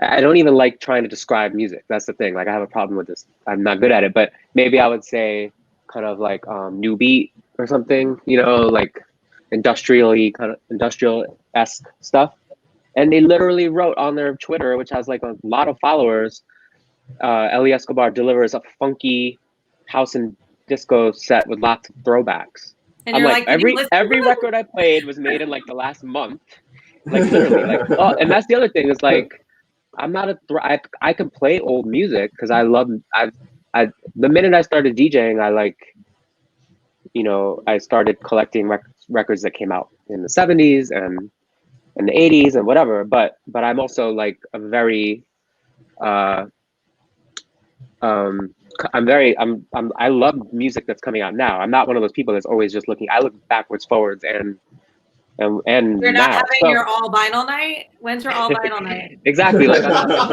Speaker 2: I don't even like trying to describe music. That's the thing. Like I have a problem with this. I'm not good at it, but maybe I would say kind of like new beat or something, you know, like industrial-esque stuff. And they literally wrote on their Twitter, which has like a lot of followers, Eli Escobar delivers a funky house and disco set with lots of throwbacks. And I'm like every record I played was made in like the last month, like literally. Like, oh, and that's the other thing is like, I'm not I can play old music because I love. The minute I started DJing, I like, you know, I started collecting records that came out in the 70s and in the 80s and whatever. But I'm also like a very I love music that's coming out now. I'm not one of those people that's always just looking. I look backwards, forwards, and
Speaker 1: you're not having your all vinyl night. When's your all vinyl night?
Speaker 2: Exactly. Like I'm not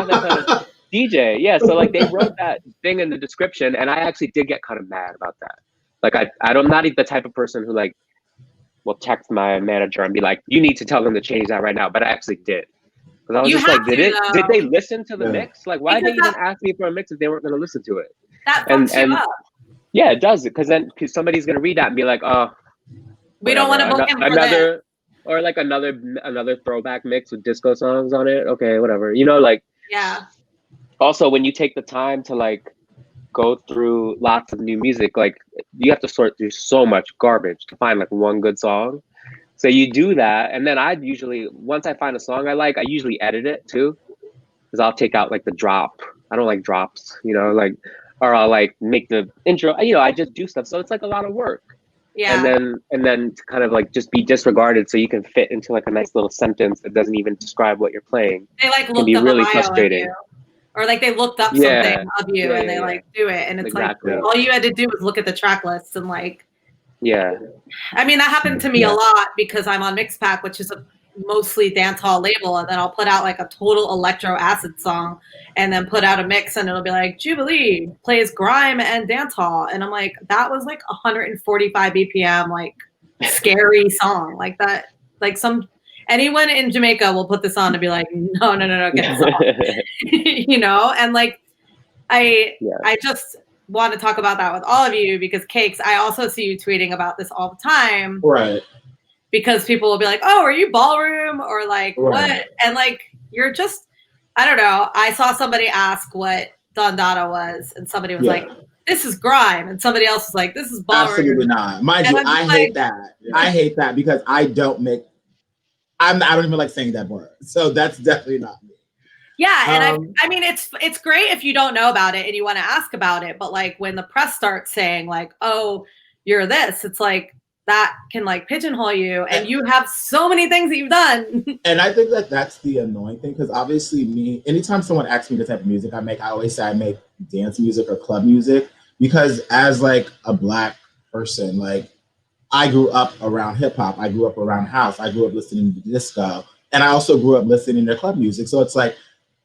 Speaker 2: that kind of DJ. Yeah. So like they wrote that thing in the description, and I actually did get kind of mad about that. Like I'm not the type of person who like will text my manager and be like, "You need to tell them to change that right now." But I actually did. Because I was just like, did they listen to the mix? Like, why did they even ask me for a mix if they weren't going to listen to it?
Speaker 1: That fucks you up.
Speaker 2: Yeah, it does. Because then somebody's going to read that and be like, oh,
Speaker 1: we don't want to book him for this.
Speaker 2: Or like another throwback mix with disco songs on it. Okay, whatever. You know, like.
Speaker 1: Yeah.
Speaker 2: Also, when you take the time to like go through lots of new music, like you have to sort through so much garbage to find like one good song. So you do that, and then once I find a song I like, I usually edit it too. because I'll take out like the drop. I don't like drops, you know, like, or I'll like make the intro. You know, I just do stuff, so it's like a lot of work.
Speaker 1: Yeah.
Speaker 2: And then to kind of like just be disregarded so you can fit into like a nice little sentence that doesn't even describe what you're playing.
Speaker 1: They like
Speaker 2: Can
Speaker 1: looked
Speaker 2: be
Speaker 1: up
Speaker 2: really
Speaker 1: a bio
Speaker 2: frustrating.
Speaker 1: of you. Or like they looked up
Speaker 2: Yeah.
Speaker 1: something of you
Speaker 2: Yeah,
Speaker 1: and they
Speaker 2: yeah,
Speaker 1: like do it. And it's
Speaker 2: exactly.
Speaker 1: like all you had to do was look at the track lists and like,
Speaker 2: Yeah.
Speaker 1: I mean, that happened to me
Speaker 3: Yeah.
Speaker 1: a lot because I'm on Mixpack, which is a mostly dance hall label, and then I'll put out like a total electro acid song and then put out a mix and it'll be like Jubilee plays grime and dance hall, and I'm like, that was like 145 BPM, like scary song like that. Like anyone in Jamaica will put this on and be like, no, get this off. You know, and like I just want to talk about that with all of you because Cakes, I also see you tweeting about this all the time.
Speaker 3: Right.
Speaker 1: Because people will be like, oh, are you ballroom? Or like,
Speaker 3: Right.
Speaker 1: what? And like, you're just, I don't know. I saw somebody ask what Dondada was, and somebody was like, this is grime. And somebody else was like, this is ballroom.
Speaker 3: Absolutely not. Mind you, I hate that. I hate that because I don't even like saying that word. So that's definitely not me.
Speaker 1: Yeah, and I mean, it's great if you don't know about it and you want to ask about it, but like when the press starts saying like, oh, you're this, it's like, that can like pigeonhole you, and you have so many things that you've done.
Speaker 3: And I think that that's the annoying thing, because obviously anytime someone asks me the type of music I make, I always say I make dance music or club music, because as like a Black person, like I grew up around hip hop, I grew up around house, I grew up listening to disco, and I also grew up listening to club music. So it's like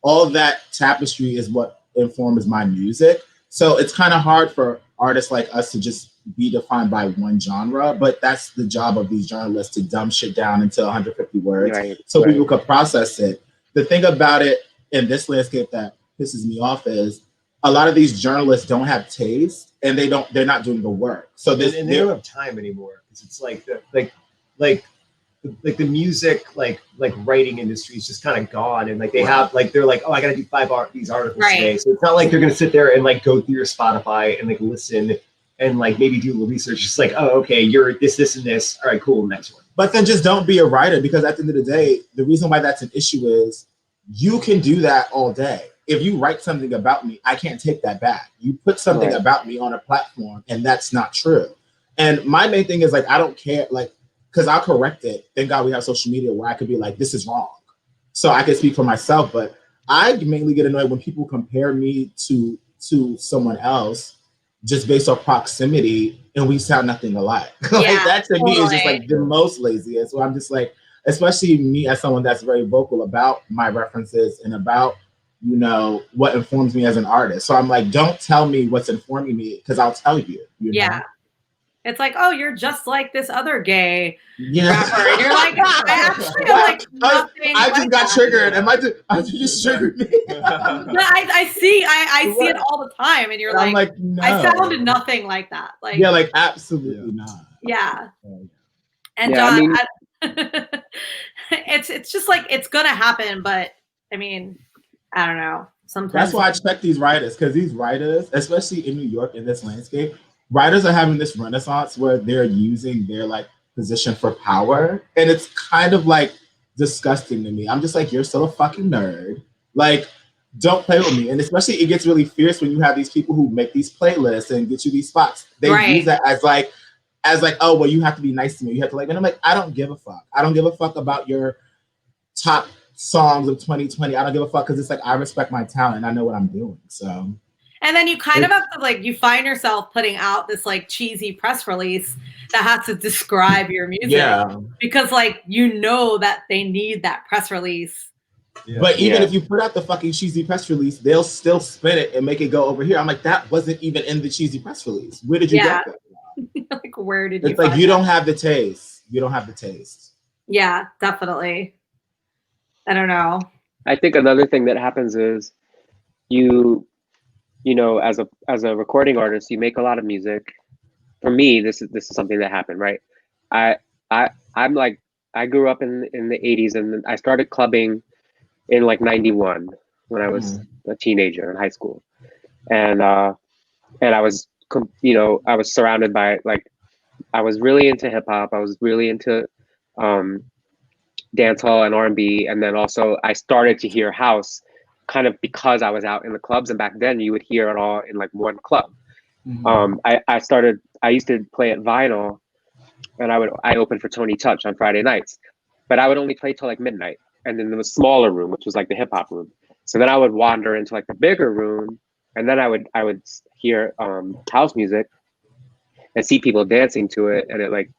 Speaker 3: all that tapestry is what informs my music. So it's kind of hard for artists like us to just be defined by one genre, but that's the job of these journalists, to dumb shit down into 150 words so people could process it. The thing about it in this landscape that pisses me off is a lot of these journalists don't have taste, and they're not doing the work. So they don't
Speaker 4: have time anymore, because it's like the music like writing industry is just kind of gone, and like they have like they're like, oh, I gotta do these articles today, so it's not like they're gonna sit there and like go through your Spotify and like listen and like maybe do a little research. Just like, oh, okay, you're this and this, all right, cool, next one.
Speaker 3: But then just don't be a writer, because at the end of the day, the reason why that's an issue is you can do that all day. If you write something about me, I can't take that back. You put something about me on a platform, and that's not true. And my main thing is like, I don't care, like, because I'll correct it. Thank God we have social media where I could be like, this is wrong. So I can speak for myself, but I mainly get annoyed when people compare me to someone else just based on proximity, and we sound nothing alike. Like that to me is just like the most laziest. So I'm just like, especially me as someone that's very vocal about my references and about, you know, what informs me as an artist. So I'm like, don't tell me what's informing me, because I'll tell you. You know?
Speaker 1: It's like, oh, you're just like this other gay rapper. And you're like, I actually am like nothing.
Speaker 3: I just got triggered. I just triggered me.
Speaker 1: No, I see it all the time, and you're like, no. I sounded nothing like that. Like,
Speaker 3: yeah, like absolutely not.
Speaker 1: Yeah. And John, it's just like it's gonna happen, but I mean, I don't know. Sometimes
Speaker 3: that's why I expect these writers, because these writers, especially in New York in this landscape, writers are having this renaissance where they're using their like position for power, and it's kind of like disgusting to me. I'm just like, you're still a fucking nerd. Like, don't play with me. And especially it gets really fierce when you have these people who make these playlists and get you these spots. They use that as like, oh, well, you have to be nice to me. You have to like, and I'm like, I don't give a fuck. I don't give a fuck about your top songs of 2020. I don't give a fuck, because it's like, I respect my talent. I know what I'm doing. So.
Speaker 1: And then you kind of have to like, you find yourself putting out this like cheesy press release that has to describe your music, because like, you know that they need that press release.
Speaker 3: Yeah. But even if you put out the fucking cheesy press release, they'll still spin it and make it go over here. I'm like, that wasn't even in the cheesy press release. Where did you get that?
Speaker 1: Like, where did you?
Speaker 3: It's like, you don't have the taste. You don't have the taste.
Speaker 1: Yeah, definitely. I don't know.
Speaker 2: I think another thing that happens is you know, as a recording artist, you make a lot of music. For me, this is something that happened, right? I'm like, I grew up in the 80s, and I started clubbing in like 91 when I was a teenager in high school. And I was, you know, I was surrounded by like, I was really into hip hop. I was really into dancehall and R&B. And then also I started to hear house kind of because I was out in the clubs, and back then you would hear it all in like one club. I used to play at Vinyl, and I opened for Tony Touch on Friday nights, but I would only play till like midnight. And then there was a smaller room, which was like the hip hop room. So then I would wander into like the bigger room, and then I would hear house music and see people dancing to it, and it like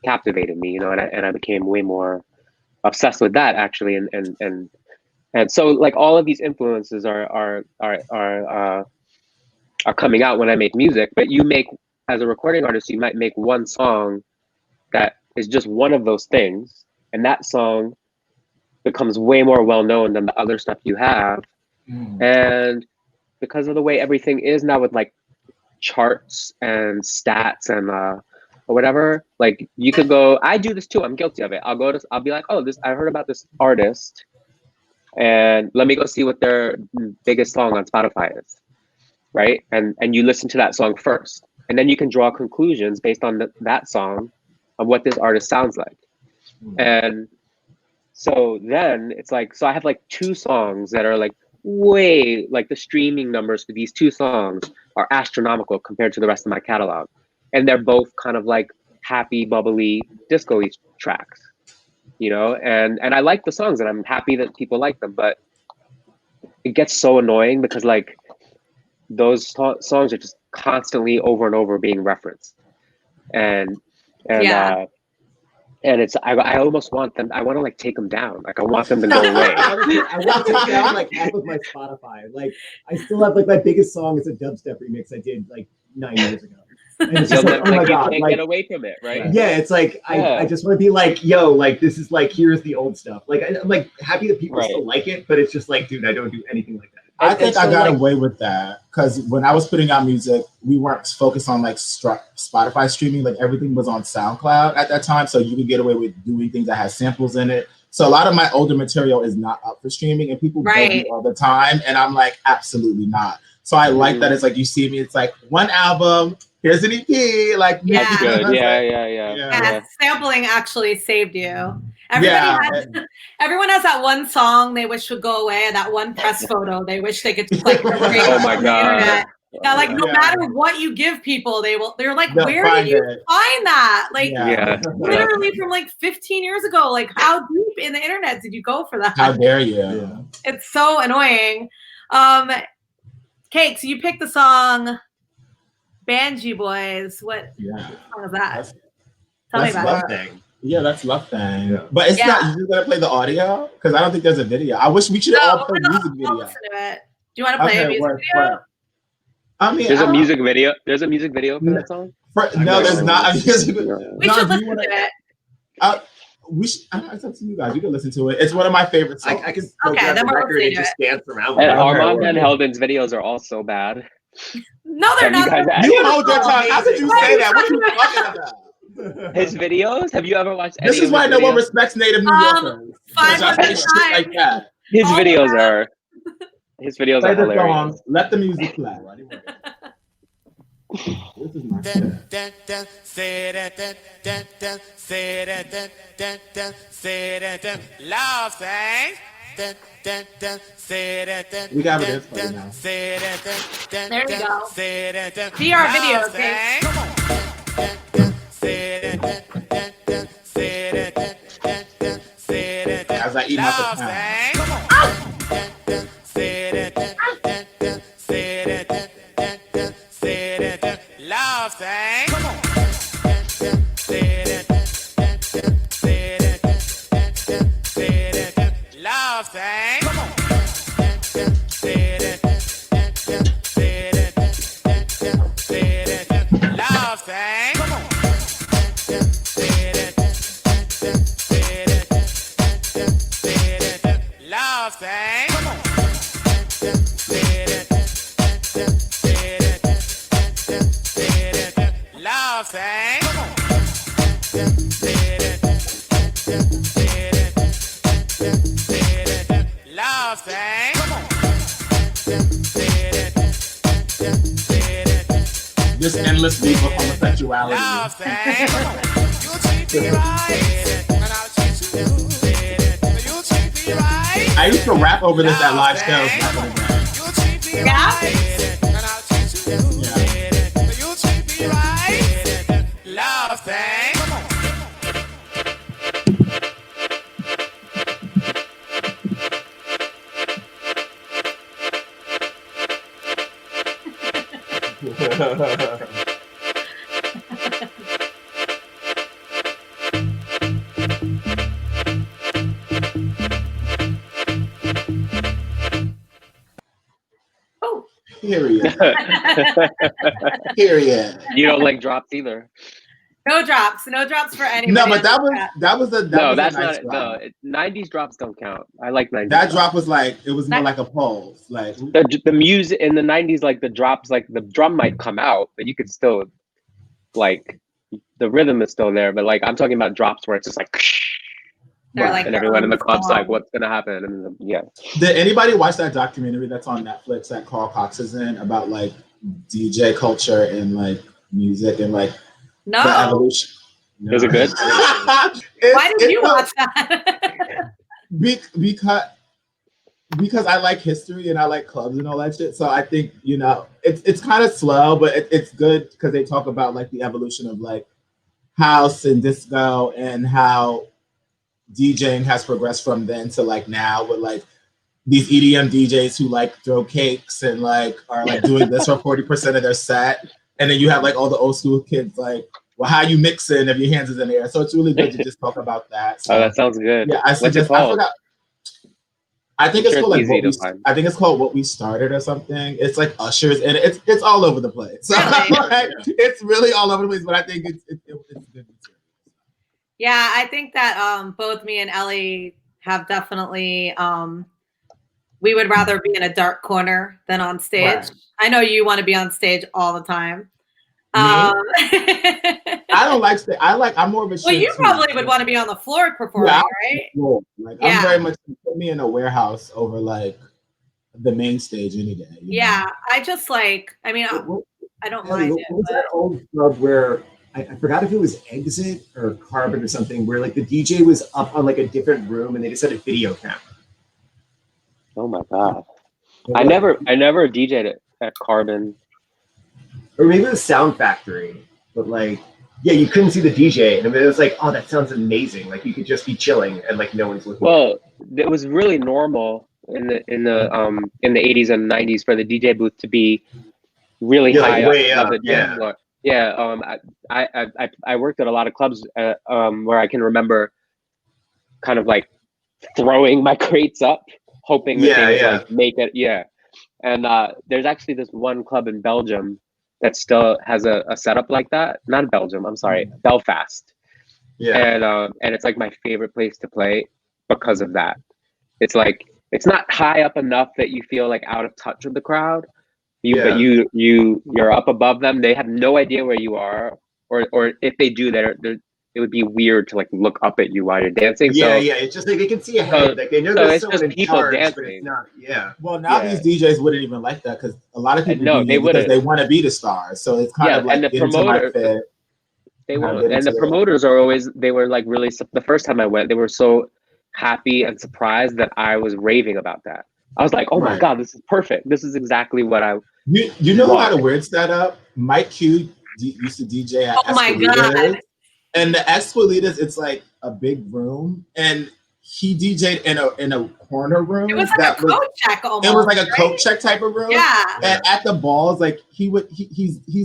Speaker 2: captivated me, you know, and I became way more obsessed with that actually, and so like all of these influences are coming out when I make music. But you make, as a recording artist, you might make one song that is just one of those things, and that song becomes way more well known than the other stuff you have. And because of the way everything is now with like charts and stats and or whatever, like you could go, I do this too, I'm guilty of it. I'll be like, oh, I heard about this artist, and let me go see what their biggest song on Spotify is, right? And you listen to that song first, and then you can draw conclusions based on that song of what this artist sounds like. And so then it's like, so I have like 2 songs that are like way, like the streaming numbers for these 2 songs are astronomical compared to the rest of my catalog, and they're both kind of like happy, bubbly, disco-y tracks, you know, and I like the songs, and I'm happy that people like them, but it gets so annoying because like those songs are just constantly over and over being referenced, and it's I almost want them. I want to like take them down. Like I want them to go away.
Speaker 4: Honestly, I want to take down like half of my Spotify. Like I still have like my biggest song is a dubstep remix I did like 9 years ago. And it's just like, oh my god,
Speaker 2: you can't
Speaker 4: like,
Speaker 2: get away from it, right?
Speaker 4: Yeah, it's like I just want to be like, yo, like this is like, here's the old stuff. Like I'm like happy that people still like it, but it's just like, dude, I don't do anything like that.
Speaker 3: I think I got away with that because when I was putting out music, we weren't focused on like Spotify streaming. Like everything was on SoundCloud at that time, so you could get away with doing things that had samples in it. So a lot of my older material is not up for streaming, and people beg me all the time, and I'm like, absolutely not. So I like that it's like you see me, it's like one album, here's an EP, like
Speaker 1: yeah,
Speaker 2: good. Yeah.
Speaker 1: Sampling actually saved you. Everyone has that one song they wish would go away, that one press photo they wish they could just like
Speaker 2: oh my god.
Speaker 1: Yeah, like no matter what you give people, they're like, where did you find that? Like literally from like 15 years ago. Like how deep in the internet did you go for that?
Speaker 3: How dare you? Yeah.
Speaker 1: It's so annoying. Cake, so you picked the song Banji Boys. What song is that? Tell me about it.
Speaker 3: Yeah, that's Love Thing. Yeah. But it's not, you just gotta play the audio? Because I don't think there's a video. I wish we should all play music video.
Speaker 1: Listen to it. Do you want to play a music video?
Speaker 3: I mean,
Speaker 2: there's a music video. There's a music video for that song?
Speaker 3: No, there's not a music video.
Speaker 1: We should listen to it.
Speaker 3: It's up to you guys. You can listen to it. It's one of my favorite songs.
Speaker 4: I can grab the record and just dance around with
Speaker 2: it. Armand Van Helden's videos are all so bad.
Speaker 1: No, they're not.
Speaker 3: You hold your tongue. How could you say that? What are you talking about?
Speaker 2: His videos? Have you ever watched any
Speaker 3: This is why no one respects native New Yorkers.
Speaker 1: Like
Speaker 3: that.
Speaker 2: His videos are hilarious.
Speaker 3: Let the music play. This is my
Speaker 5: Love thing.
Speaker 3: We got this right now.
Speaker 1: There we go. See our video, okay?
Speaker 3: As I eat my potato.
Speaker 5: Love thing. Love thing. Love thing. Love thing. Love thing. Love thing.
Speaker 3: This endless week of homosexuality.
Speaker 5: Love thing. You treat me right, and I'll treat you. You treat me right.
Speaker 3: I I used to rap over this at live shows.
Speaker 1: Yeah. Oh.
Speaker 3: Period. Period.
Speaker 2: You don't like drops either.
Speaker 1: No drops for anybody.
Speaker 3: No, but that was
Speaker 2: No,
Speaker 3: a
Speaker 2: that's
Speaker 3: nice
Speaker 2: not.
Speaker 3: drop.
Speaker 2: No, 90s drops don't count. I like 90s.
Speaker 3: That
Speaker 2: drops.
Speaker 3: drop was like it was more like a pulse. Like
Speaker 2: The music in the 90s, like the drops, like the drum might come out, but you could still, like, the rhythm is still there. But like I'm talking about drops where it's just like,
Speaker 1: They're like
Speaker 2: and
Speaker 1: their
Speaker 2: everyone in the
Speaker 1: own
Speaker 2: club's
Speaker 1: song.
Speaker 2: like, what's gonna happen? And yeah.
Speaker 3: did anybody watch that documentary that's on Netflix that Carl Cox is in about like DJ culture and like music and like the
Speaker 1: No.
Speaker 3: evolution? No.
Speaker 2: Is it good?
Speaker 1: Why did you watch that?
Speaker 3: Because I like history and I like clubs and all that shit. So I think, you know, it's kind of slow, but it's good because they talk about like the evolution of like house and disco and how DJing has progressed from then to like now with like these EDM DJs who like throw cakes and like are like doing this for 40% of their set. And then you have like all the old school kids like, well, how you mixing if your hands is in the air? So it's really good to just talk about that. So,
Speaker 2: Oh, that sounds good.
Speaker 3: yeah, I
Speaker 2: What's it
Speaker 3: suggest. I
Speaker 2: called?
Speaker 3: forgot. I think it's
Speaker 2: Sure,
Speaker 3: called like
Speaker 2: easy
Speaker 3: what
Speaker 2: to
Speaker 3: we.
Speaker 2: find.
Speaker 3: I think it's called What We Started or something. It's like Ushers and it's all over the place. So
Speaker 1: Really?
Speaker 3: like, it's really all over the place. But I think it's good.
Speaker 1: Yeah, I think that both me and Ellie have definitely we would rather be in a dark corner than on stage.
Speaker 3: Right.
Speaker 1: I know you want to be on stage all the time.
Speaker 3: I don't like stage. I'm more of a.
Speaker 1: Well, you probably would want to be on the floor performing, right?
Speaker 3: Like
Speaker 1: Yeah.
Speaker 3: I'm very much put me in a warehouse over like the main stage any day. you
Speaker 1: Yeah,
Speaker 3: know?
Speaker 1: I just like. I mean, I don't mind
Speaker 4: What
Speaker 1: it.
Speaker 4: was
Speaker 1: But
Speaker 4: that old club where I forgot if it was Exit or Carbon or something, where like the DJ was up on like a different room and they just had a video camera.
Speaker 2: Oh my god. I never DJ'd at Carbon.
Speaker 4: Or maybe it was Sound Factory, but like, yeah, you couldn't see the DJ, and it was like, oh, that sounds amazing. Like you could just be chilling, and like no one's looking.
Speaker 2: Well, it was really normal in the 80s and 90s for the DJ booth to be really
Speaker 4: Yeah, like
Speaker 2: high
Speaker 4: way
Speaker 2: up.
Speaker 4: up,
Speaker 2: On the dance floor. Yeah. I worked at a lot of clubs where I can remember kind of like throwing my crates up, hoping that they would like make it. Yeah. And there's actually this one club in Belgium that still has a setup like that. Not Belgium, I'm sorry, Belfast.
Speaker 4: Yeah.
Speaker 2: And it's like my favorite place to play because of that. It's like it's not high up enough that you feel like out of touch with the crowd. But you're up above them. They have no idea where you are, or if they do, it would be weird to like look up at you while you're dancing.
Speaker 4: Yeah, it's just like they can see ahead. Like they know there's someone in charge, but it's not. Yeah.
Speaker 3: Well, now these DJs wouldn't even like that because a lot of people
Speaker 2: no,
Speaker 3: do
Speaker 2: they
Speaker 3: because
Speaker 2: wouldn't.
Speaker 3: they want to be the stars. So it's kind of like
Speaker 2: and the
Speaker 3: into my
Speaker 2: promoter,
Speaker 3: fit.
Speaker 2: they won't. And the promoters are always they were like really. The first time I went, they were so happy and surprised that I was raving about that. I was like, oh my god, this is perfect. This is exactly what I.
Speaker 3: You know who had a weird setup? Mike Q used to DJ at Esquilitas. And the Esquilitas, it's like a big room, and he DJ'd in a corner room.
Speaker 1: It was like a coat check almost.
Speaker 3: It was like a coat check type of room.
Speaker 1: Yeah.
Speaker 3: And at the balls, like he's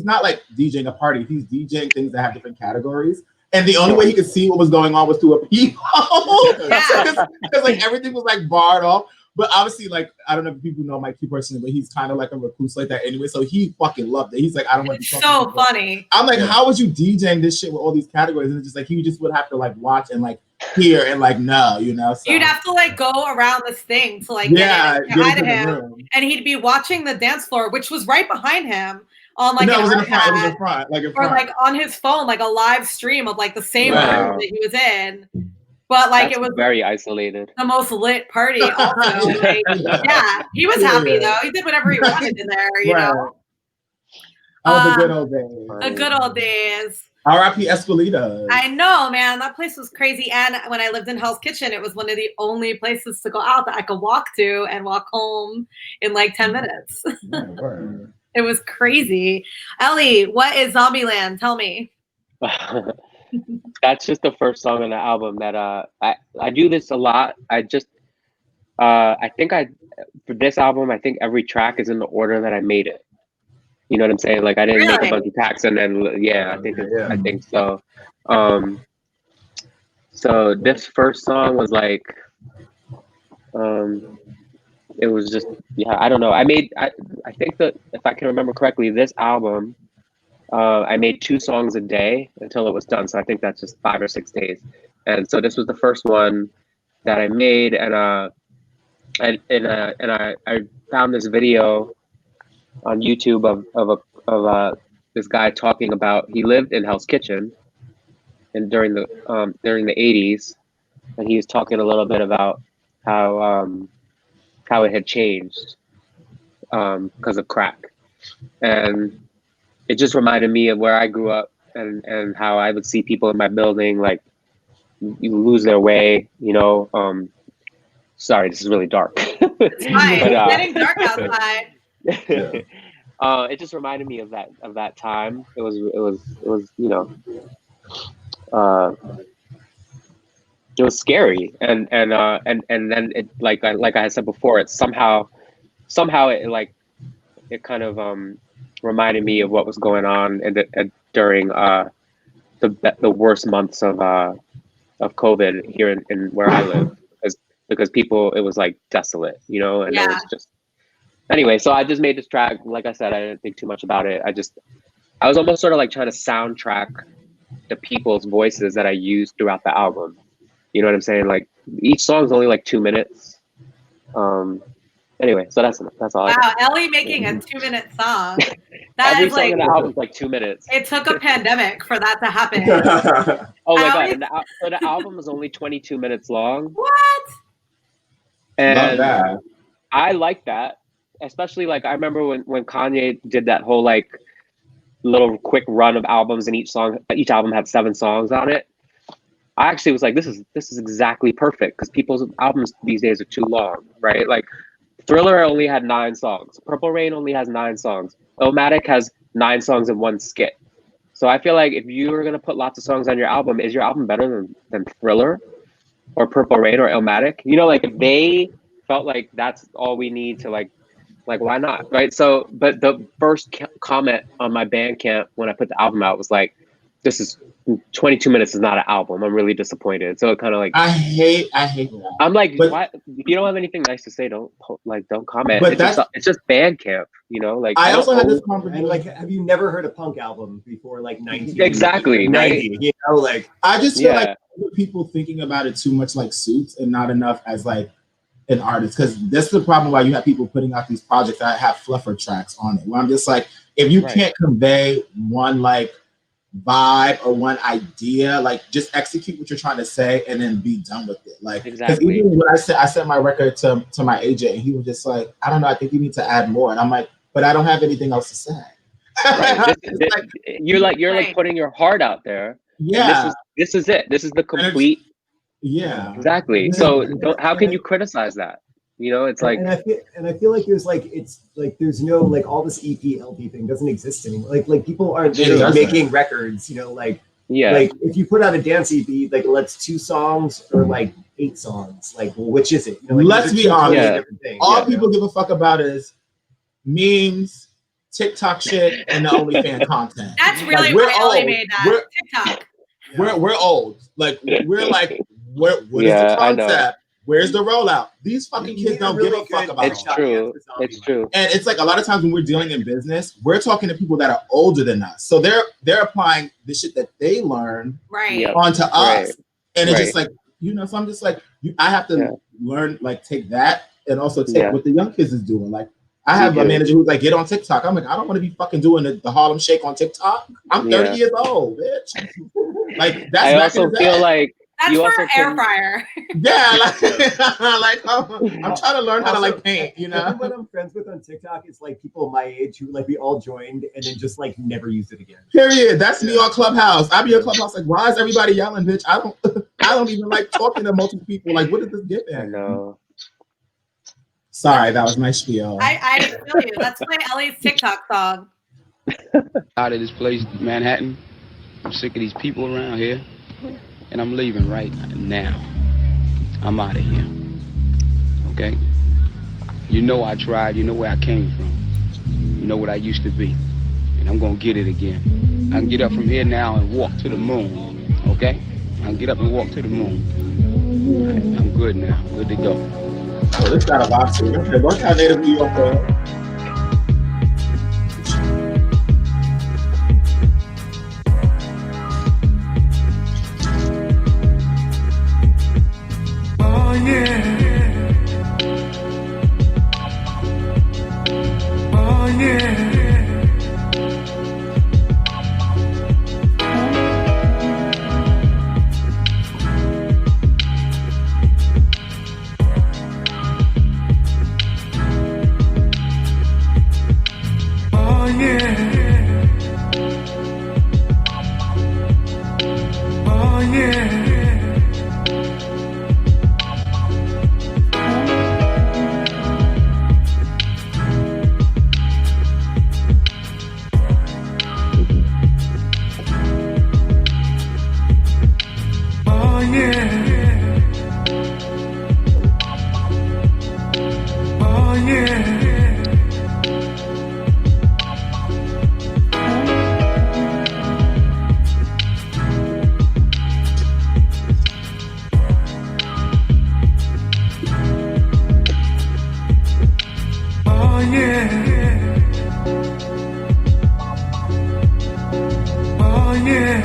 Speaker 3: not like DJing a party. He's DJing things that have different categories. And the only way he could see what was going on was through a peephole. Because like everything was like barred off. But obviously, like, I don't know if people know Mike Q personally, but he's kind of like a recluse like that anyway. So he fucking loved it. He's like, I don't want to be
Speaker 1: so funny.
Speaker 3: I'm like, how was you DJing this shit with all these categories? And it's just like, he just would have to like watch and like hear and like know, you know? So.
Speaker 1: You'd have to like go around this thing to like
Speaker 3: get
Speaker 1: into him. And he'd be watching the dance floor, which was right behind him on like
Speaker 3: it was in the front. It was in front.
Speaker 1: Or like on his phone, like a live stream of like the same room that he was in. But like it was
Speaker 2: very isolated.
Speaker 1: The most lit party also. Like, yeah, he was happy though. He did whatever he wanted in there, you know.
Speaker 3: Oh, the good old days.
Speaker 1: The good old days.
Speaker 3: R.I.P. Escalita.
Speaker 1: I know, man. That place was crazy. And when I lived in Hell's Kitchen, it was one of the only places to go out that I could walk to and walk home in like 10 minutes. It was crazy. Ellie, what is Zombieland? Tell me.
Speaker 2: That's just the first song on the album that I do this a lot. I think for this album, I think every track is in the order that I made it. You know what I'm saying? Like I didn't make a bunch of tracks and then I think so. So this first song was like it was just I don't know. I think that if I can remember correctly, this album I made 2 songs a day until it was done. So I think that's just 5 or 6 days. And so this was the first one that I made, and I found this video on YouTube of this guy talking about, he lived in Hell's Kitchen and during the 80s, and he was talking a little bit about how it had changed because of crack. And it just reminded me of where I grew up and how I would see people in my building like you lose their way, you know. Sorry, this is really dark.
Speaker 1: It's fine. It's getting dark outside.
Speaker 2: It just reminded me of that time. It was you know, it was scary, and then it like I had said before, it somehow it kind of reminded me of what was going on during the worst months of COVID here in where I live, because people, it was like desolate, you know, and it was just. Anyway, so I just made this track. Like I said, I didn't think too much about it. I was almost sort of like trying to soundtrack the people's voices that I used throughout the album. You know what I'm saying? Like each song's only like 2 minutes. Anyway, so that's all.
Speaker 1: Wow, Ellie making a 2-minute song. That
Speaker 2: Every
Speaker 1: is
Speaker 2: song
Speaker 1: like,
Speaker 2: in the album's like 2 minutes.
Speaker 1: it took a pandemic for that to happen.
Speaker 2: Oh my god! And so the album is only 22 minutes long.
Speaker 1: What?
Speaker 2: And
Speaker 3: Love that.
Speaker 2: I like that. Especially like I remember when Kanye did that whole like little quick run of albums, and each album had 7 songs on it. I actually was like, this is exactly perfect, because people's albums these days are too long, right? Like Thriller only had 9 songs. Purple Rain only has 9 songs. Illmatic has 9 songs in one skit. So I feel like if you were gonna put lots of songs on your album, is your album better than Thriller or Purple Rain or Illmatic? You know, like if they felt like that's all we need to like why not, right? So, but the first comment on my Bandcamp when I put the album out was like, this is 22 minutes is not an album. I'm really disappointed. So it kind of like
Speaker 3: I hate that.
Speaker 2: I'm like,
Speaker 3: but,
Speaker 2: why, if you don't have anything nice to say, don't comment.
Speaker 3: But
Speaker 2: it's just Bandcamp, you know. Like
Speaker 3: I also had this
Speaker 4: And
Speaker 3: conversation.
Speaker 4: like, have you never heard a punk album before like 1990?
Speaker 2: Exactly, right?
Speaker 4: You know, like
Speaker 3: I just feel like people thinking about it too much like Suits and not enough as like an artist, because that's the problem why you have people putting out these projects that have fluffer tracks on it. Where I'm just like, if you can't convey one like vibe or one idea, like just execute what you're trying to say and then be done with it. Like
Speaker 2: exactly.
Speaker 3: Even when I sent my record to my agent, and he was just like, I don't know, I think you need to add more. And I'm like, but I don't have anything else to say.
Speaker 2: Right. You're like putting your heart out there.
Speaker 3: Yeah.
Speaker 2: This is it. This is the complete.
Speaker 3: Yeah.
Speaker 2: Exactly. So how can you criticize that? You know, it's like,
Speaker 4: and I feel like there's like, it's like there's no like all this EP LP thing doesn't exist anymore. Like people aren't making records, you know, like like if you put out a dance EP, like let's 2 songs or like 8 songs, like well, which is it? You know, like,
Speaker 3: let's be honest. All
Speaker 2: Yeah.
Speaker 3: people give a fuck about is memes, TikTok shit, and the OnlyFans content.
Speaker 1: That's really
Speaker 3: we're
Speaker 1: why Ellie
Speaker 3: old.
Speaker 1: made that. TikTok.
Speaker 3: We're old. Like we're like, what is the concept? Where's the rollout? These fucking kids don't give a fuck about
Speaker 2: It's true. It's true.
Speaker 3: And it's like a lot of times when we're dealing in business, we're talking to people that are older than us. So they're applying the shit that they learned onto us. And it's just like, you know, so I'm just like, I have to learn, like take that and also take what the young kids is doing. Like I have a manager who's like, get on TikTok. I'm like, I don't want to be fucking doing the Harlem Shake on TikTok. I'm 30 years old, bitch. Like that's
Speaker 2: I also feel like
Speaker 1: That's
Speaker 2: You
Speaker 1: for
Speaker 2: also
Speaker 1: air
Speaker 2: can-
Speaker 1: fryer.
Speaker 3: Yeah, like I'm trying to learn how to like paint, you know.
Speaker 4: Everyone I'm friends with on TikTok is like people my age who like we all joined and then just like never used it again.
Speaker 3: Period. That's me on Clubhouse. I be on Clubhouse like, why is everybody yelling, bitch? I don't even like talking to multiple people. Like, what is this getting?
Speaker 2: I know.
Speaker 3: Sorry, that was my spiel.
Speaker 1: I feel you. Let's play Ellie's TikTok song.
Speaker 7: Out of this place, Manhattan. I'm sick of these people around here, and I'm leaving right now. I'm out of here. Okay? You know I tried. You know where I came from. You know what I used to be, and I'm gonna get it again. I can get up from here now and walk to the moon. Okay? I can get up and walk to the moon. All right, I'm good now. Good to go.
Speaker 3: Oh, this got a vibe to it. Okay, work out native New York.
Speaker 5: Oh yeah. Oh yeah. Oh yeah. Oh yeah. Oh yeah. Oh yeah. Oh yeah. Oh yeah.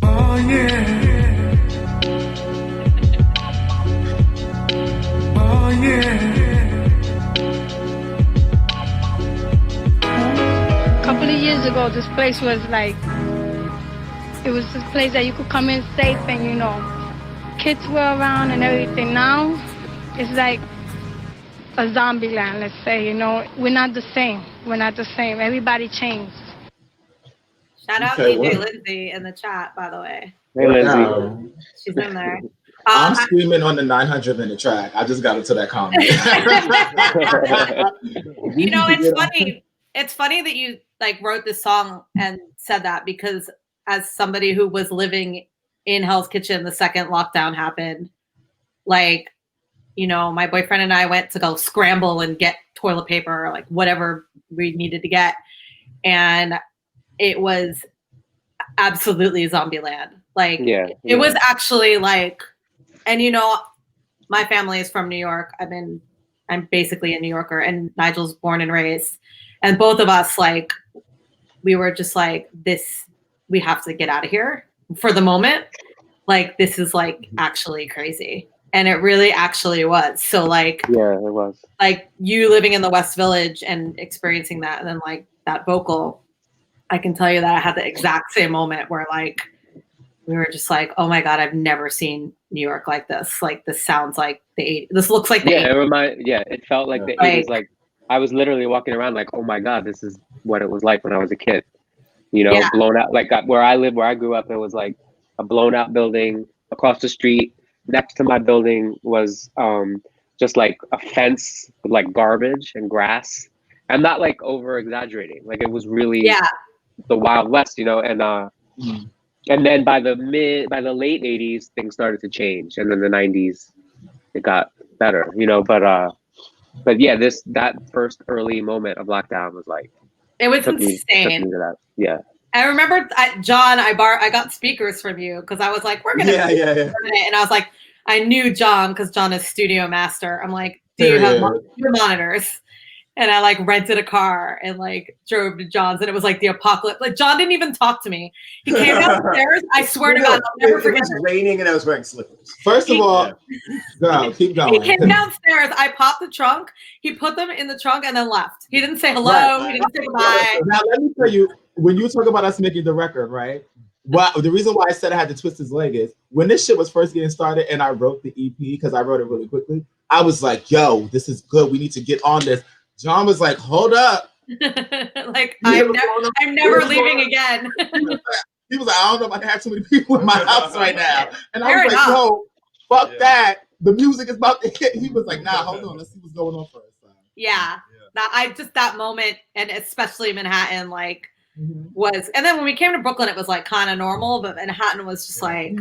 Speaker 5: Oh yeah. Oh yeah.
Speaker 8: A couple of years ago, this place was like, it was this place that you could come in safe and, you know, kids were around and everything. Now, it's like a zombie land, let's say, you know. We're not the same. We're not the same. Everybody changed.
Speaker 1: Shout out
Speaker 3: Okay,
Speaker 1: DJ
Speaker 3: what?
Speaker 1: Lindsay in the chat, by the way.
Speaker 2: Hey, Lindsay.
Speaker 3: Wow.
Speaker 1: She's in there.
Speaker 3: I'm screaming on the 900-minute track. I just got into that comment.
Speaker 1: You know, it's funny. It's funny that you like wrote this song and said that, because as somebody who was living in Hell's Kitchen the second lockdown happened, like, you know, my boyfriend and I went to go scramble and get toilet paper or like whatever we needed to get. And it was absolutely Zombieland. Like, it was actually like, and you know, my family is from New York. I'm basically a New Yorker, and Nigel's born and raised. And both of us, like, we were just like, this, we have to get out of here for the moment. Like, this is like actually crazy. And it really actually was. So like,
Speaker 2: yeah, it was.
Speaker 1: Like, you living in the West Village and experiencing that, and then like that vocal, I can tell you that I had the exact same moment where like, we were just like, oh my God, I've never seen New York like this. Like, this sounds like the 80s. This looks like the 80s.
Speaker 2: It felt like the 80s. Like, I was literally walking around like, oh my God, this is what it was like when I was a kid. You know, blown out. Like, where I live, where I grew up, there was like a blown out building across the street. Next to my building was just like a fence with like garbage and grass. I'm not like over exaggerating. Like, it was really the Wild West, you know. And then by the late 80s, things started to change, and then the 90s, it got better, you know. But yeah, that first early moment of lockdown was like,
Speaker 1: it was insane.
Speaker 2: Took me to that. Yeah.
Speaker 1: I remember, John, I got speakers from you because I was like, we're gonna and I was like, I knew John because John is studio master. I'm like, do you have your monitors? and I like rented a car and like drove to John's, and it was like the apocalypse. Like John didn't even talk to me. He came downstairs. I swear to God, I'll never forget.
Speaker 4: It was raining and I was wearing slippers.
Speaker 3: First of all, go, keep going.
Speaker 1: He came downstairs. I popped the trunk. He put them in the trunk and then left. He didn't say hello.
Speaker 3: Right.
Speaker 1: He didn't say goodbye.
Speaker 3: Now let me tell you, when you talk about us making the record, right? Well, the reason why I said I had to twist his leg is when this shit was first getting started and I wrote the EP because I wrote it really quickly. I was like, yo, this is good. We need to get on this. John was like, hold up.
Speaker 1: Like, I'm never leaving again.
Speaker 3: He was like, I don't know if I can have too many people in my house right now. And I
Speaker 1: Fair
Speaker 3: was
Speaker 1: enough.
Speaker 3: like, yo, fuck that. The music is about to hit. He was like, nah, hold on. Let's see what's going on first.
Speaker 1: Yeah. That moment, and especially Manhattan, like, was, and then when we came to Brooklyn, it was like kind of normal, but Manhattan was just like,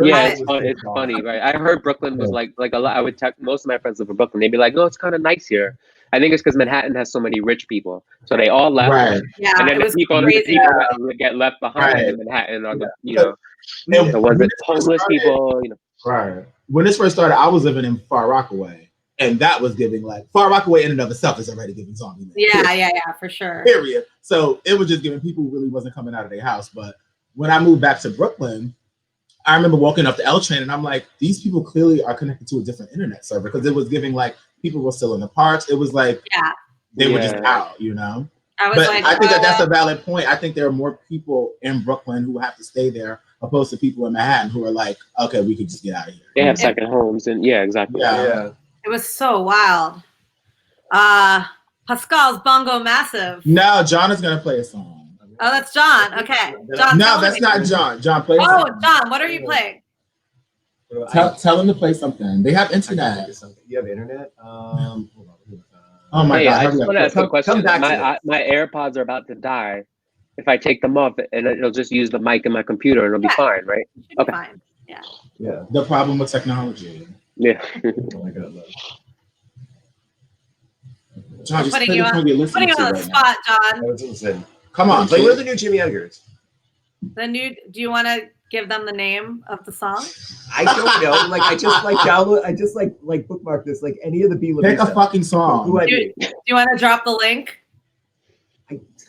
Speaker 2: yeah, it's funny, right? I heard Brooklyn was like a lot. I would text most of my friends live in Brooklyn. They'd be like, "No, it's kind of nice here." I think it's because Manhattan has so many rich people, so they all left.
Speaker 3: Right.
Speaker 1: yeah,
Speaker 2: And then
Speaker 1: it was
Speaker 2: the people
Speaker 1: crazy.
Speaker 2: that get left behind
Speaker 3: Right.
Speaker 2: in Manhattan are the ones that homeless people.
Speaker 3: Right. When this first started, I was living in Far Rockaway, and that was giving like Far Rockaway in and of itself is already giving zombie.
Speaker 1: Yeah, for sure.
Speaker 3: Period. So it was just giving people who really wasn't coming out of their house. But when I moved back to Brooklyn, I remember walking up the L train, and I'm like, these people clearly are connected to a different internet server because it was giving like people were still in the parks. It was like they were just out, you know.
Speaker 1: I
Speaker 3: think that's a valid point. I think there are more people in Brooklyn who have to stay there opposed to people in Manhattan who are like, okay, we could just get out of here.
Speaker 2: They have second homes, and exactly.
Speaker 3: Yeah.
Speaker 1: It was so wild. Pascal's Bongo Massive.
Speaker 3: No, John is gonna play a song.
Speaker 1: Oh, that's John. Okay. John,
Speaker 3: No, that's not John. John, play a
Speaker 1: Oh,
Speaker 3: song.
Speaker 1: John, what are you playing?
Speaker 3: Tell him to play something. They have internet.
Speaker 4: You have internet? Hold on.
Speaker 3: Oh my
Speaker 2: Hey,
Speaker 3: God.
Speaker 2: I just
Speaker 3: hurry
Speaker 2: want to
Speaker 3: up.
Speaker 2: ask a question.
Speaker 4: come back to
Speaker 2: My AirPods are about to die. If I take them off, and it'll just use the mic in my computer, and it'll be fine, right?
Speaker 1: Should be
Speaker 2: Okay.
Speaker 1: fine. Yeah.
Speaker 4: Yeah.
Speaker 3: The problem with technology.
Speaker 2: Yeah.
Speaker 4: Oh my God. Look.
Speaker 3: John, just
Speaker 1: Putting
Speaker 3: play
Speaker 1: you
Speaker 3: the
Speaker 1: on,
Speaker 3: song you're listening
Speaker 1: putting you
Speaker 3: to
Speaker 1: on the
Speaker 3: right now.
Speaker 1: spot, John.
Speaker 4: That was insane.
Speaker 3: Come on,
Speaker 4: Play
Speaker 3: play
Speaker 4: one of the new Jimmy Edgars.
Speaker 1: Do you want to give them the name of the song?
Speaker 4: I don't know. Like I just like download. I just like bookmark this. Like any of the B.
Speaker 3: Pick a fucking song.
Speaker 4: Who I
Speaker 1: Do
Speaker 4: mean.
Speaker 1: you want to drop the link?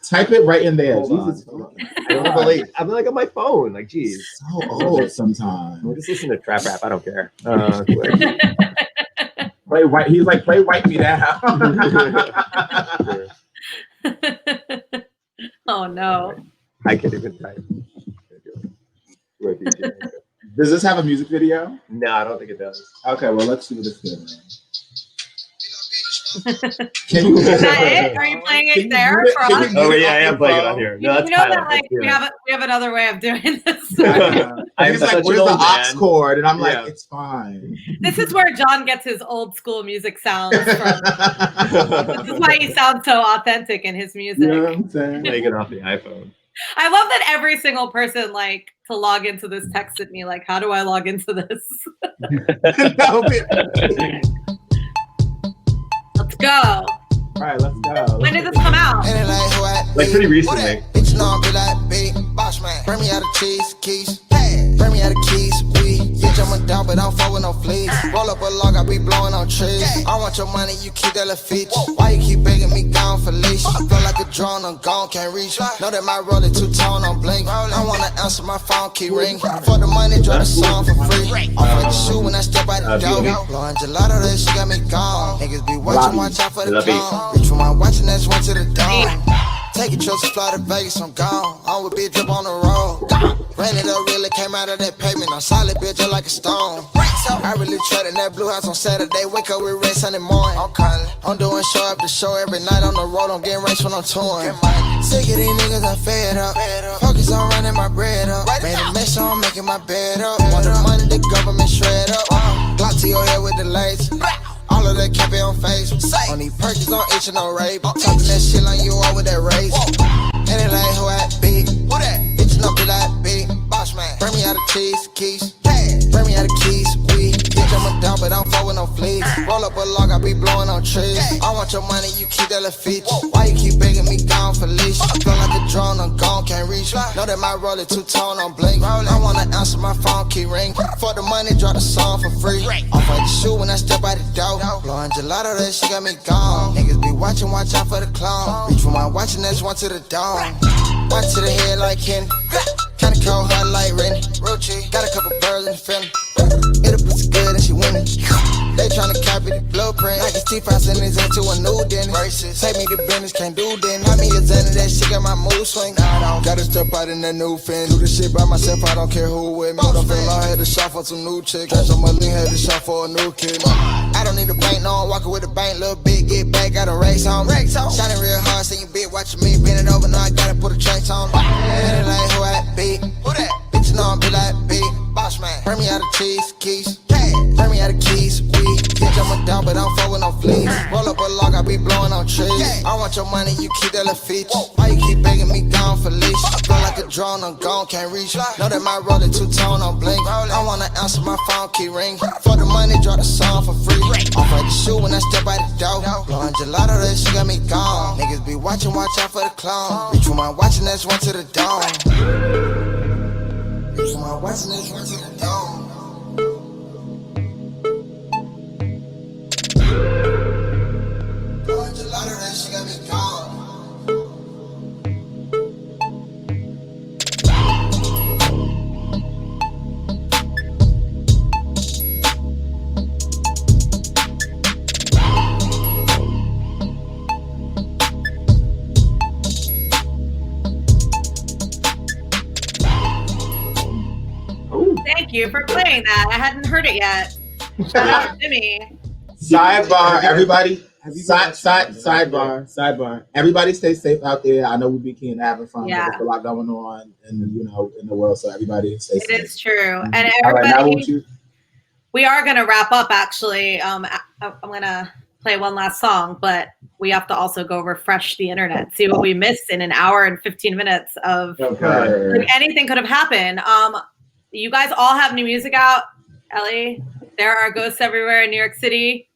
Speaker 3: Type it right in there.
Speaker 4: Hold
Speaker 3: Jesus.
Speaker 4: on. I don't believe. I'm like on my phone. Like, geez.
Speaker 3: So old sometimes.
Speaker 4: We're just listening to trap rap. I don't care.
Speaker 3: Play white. He's like, play white me down.
Speaker 1: Oh no.
Speaker 4: I can't even type.
Speaker 3: Does this have a music video?
Speaker 4: No, I don't think it does.
Speaker 3: Okay, well, let's see what it's doing. Can you,
Speaker 1: Is that it? Are you playing
Speaker 3: Can
Speaker 1: it
Speaker 3: you
Speaker 1: there
Speaker 3: mute it?
Speaker 1: for
Speaker 3: Can
Speaker 1: us?
Speaker 3: you
Speaker 4: Oh
Speaker 3: mute
Speaker 4: yeah, I
Speaker 3: it
Speaker 4: am
Speaker 3: off
Speaker 4: playing it
Speaker 3: your
Speaker 4: on here.
Speaker 1: You
Speaker 4: No, that's
Speaker 1: know
Speaker 4: fine.
Speaker 1: that like we have another way of doing this.
Speaker 4: I'm
Speaker 3: He's like,
Speaker 4: such
Speaker 3: where's
Speaker 4: an
Speaker 3: the
Speaker 4: old
Speaker 3: aux
Speaker 4: man.
Speaker 3: cord? And I'm like,
Speaker 4: Yeah.
Speaker 3: it's fine.
Speaker 1: This is where John gets his old school music sounds from. This is why he sounds so authentic in his music.
Speaker 3: You know what I'm saying?
Speaker 4: Playing it off the iPhone.
Speaker 1: I love that every single person like to log into this texted me like, how do I log into this?
Speaker 3: No, but-
Speaker 1: Let's go.
Speaker 3: All right, let's go.
Speaker 1: When did this come out?
Speaker 4: Like pretty recently.
Speaker 5: Bitch, no, be like big boss man. Bring me out of cheese, keys. Bring me out of keys, weed. Bitch, I'm a dog, but I don't fuck with no fleas. Roll up a log, I be blowing on trees. I want your money, you keep that Lafitte. Why you keep begging me gone for leash? Feel like a drone, I'm gone, can't reach. Know that my roller two-tone, I'm blink. I wanna answer my phone, keep ring. For the money, drop the song for free. I'm with the shoe when I step out the door. Blowing gelato, that shit got me gone. Niggas be watching, watch out for the clone. Reach for my watch and that's one to the dawn. Taking trips to fly to Vegas, I'm gone. I'm with big drip on the road. Ran it up, really came out of that pavement. I'm solid, bitch, just like a stone. I really tried in that blue house on Saturday. Wake up with red Sunday morning. I'm doing show after show every night on the road. I'm getting rich when I'm touring. Sick of these niggas, I'm fed up. Focus on running my bread up. Made a mess, so I'm making my bed up. Want the money, the government shred up. Glock to your head with the lights. All of that kept it on face. On these perches, on itch and no rape. Talking that shit like you all with that race. And it like who I be. Who that? Bitch, no, be like big. Boss man. Bring me out of cheese, keys. Bring me out of keys, weed. Bitch, I'm a dog, but I don't fuck with no fleas. Roll up a log, I be blowing on trees. I want your money, you keep that Lafitte. Why you keep begging me gone for leash? Feel like a drone, I'm gone, can't reach. Know that my roller two-tone, I'm blink. I wanna answer
Speaker 9: answer my phone, keep ringing. For the money, drop the song for free. Off at the shoe when I step out the door. Blowing gelato, that shit got me gone. Niggas be watching, watch out for the clown. Reach for my watch and that's one to the dome. One to the head like Kenny. Kinda cold, hot like Rennie. Got a couple birds in the family. Hit a pussy good and she winning. They tryna copy the blueprint. Like his teeth, I send his into a new dentist. Take me to business, can't do dentist. How me a Xander, that shit got my mood swing. Gotta step out in that new fin. Do the shit by myself, I don't care who with me. Don't feel I had to shop for some new chicks. Cash on my link, had to shop for a new kid. I don't need a bank, no, I'm walking with a bank. Little bit, get back, got a race on. Shining real hard, see you bitch watching me. Bend it over, now I gotta put a trace on. And it like who I be. Who that? Bitch, you know I'm be like B. Boss man. Turn me out of cheese, keys. Turn me out of keys, weed. Bitch, I'm a dog, but I'm fucking no fleas. Roll up a log, I be blowing on trees. I want your money, you keep that little feature. Why you keep begging me gone for leash? Feel like a drone, I'm gone, can't reach. Know that my roller two-tone, I'm blink. I wanna answer my phone, keep ringing. For the money, drop the song for free. Off at the shoe when I step out the door. Blowing gelato, that shit got me gone. Niggas be watching, watch out for the clown. Reach for my watch and that's one to the dome. Reach for my watch and that's one to the dome. Blowing gelato, that shit got me gone.
Speaker 1: Thank you for playing that. I hadn't heard it yet. Shout out to Jimmy.
Speaker 3: Sidebar, everybody. Sidebar. Everybody stay safe out there. I know we be keen having fun.
Speaker 1: Yeah.
Speaker 3: There's a lot going on in the world, so everybody stay safe.
Speaker 1: It is true. And
Speaker 3: All right, now
Speaker 1: everybody, we are going to wrap up actually. I'm going to play one last song, but we have to also go refresh the internet, see what we missed in an hour and 15 minutes of anything could have happened. You guys all have new music out. Ellie, there are ghosts everywhere in New York City.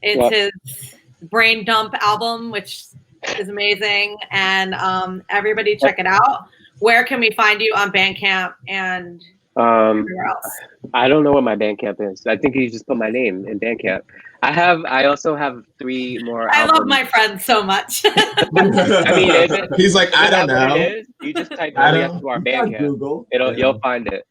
Speaker 1: It's his Brain Dump album, which is amazing. And everybody check it out. Where can we find you on Bandcamp and everywhere else?
Speaker 2: I don't know what my Bandcamp is. I think you just put my name in Bandcamp. I also have 3 more
Speaker 1: I
Speaker 2: albums.
Speaker 1: love my friends so much.
Speaker 2: I mean,
Speaker 3: he's like, I don't know.
Speaker 2: You just type Eli Escobar Bandcamp.
Speaker 4: Google.
Speaker 2: You'll find it.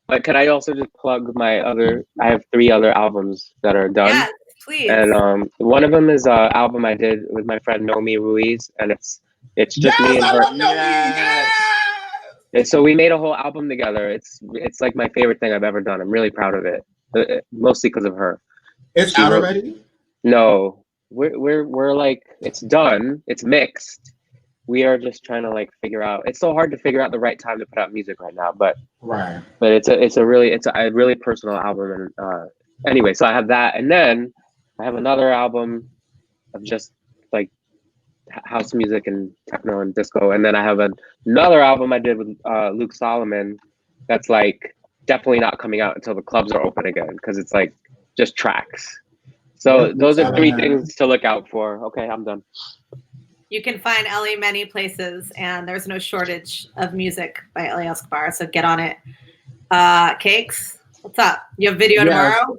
Speaker 2: But can I also just plug my other? I have 3 other albums that are done.
Speaker 1: Yes, please.
Speaker 2: And one of them is an album I did with my friend Nomi Ruiz, and it's just me and her. And so we made a whole album together. It's like my favorite thing I've ever done. I'm really proud of it, mostly because of her.
Speaker 3: It's out already?
Speaker 2: No, we're like, it's done. It's mixed. We are just trying to like figure out. It's so hard to figure out the right time to put out music right now, but it's a really personal album. And anyway, so I have that, and then I have another album of just like house music and techno and disco, and then I have another album I did with Luke Solomon that's like definitely not coming out until the clubs are open again, because it's like just tracks. So those are 3 things to look out for. Okay, I'm done.
Speaker 1: You can find Ellie many places, and there's no shortage of music by Eli Escobar, so get on it. Cakes, what's up? You have video tomorrow?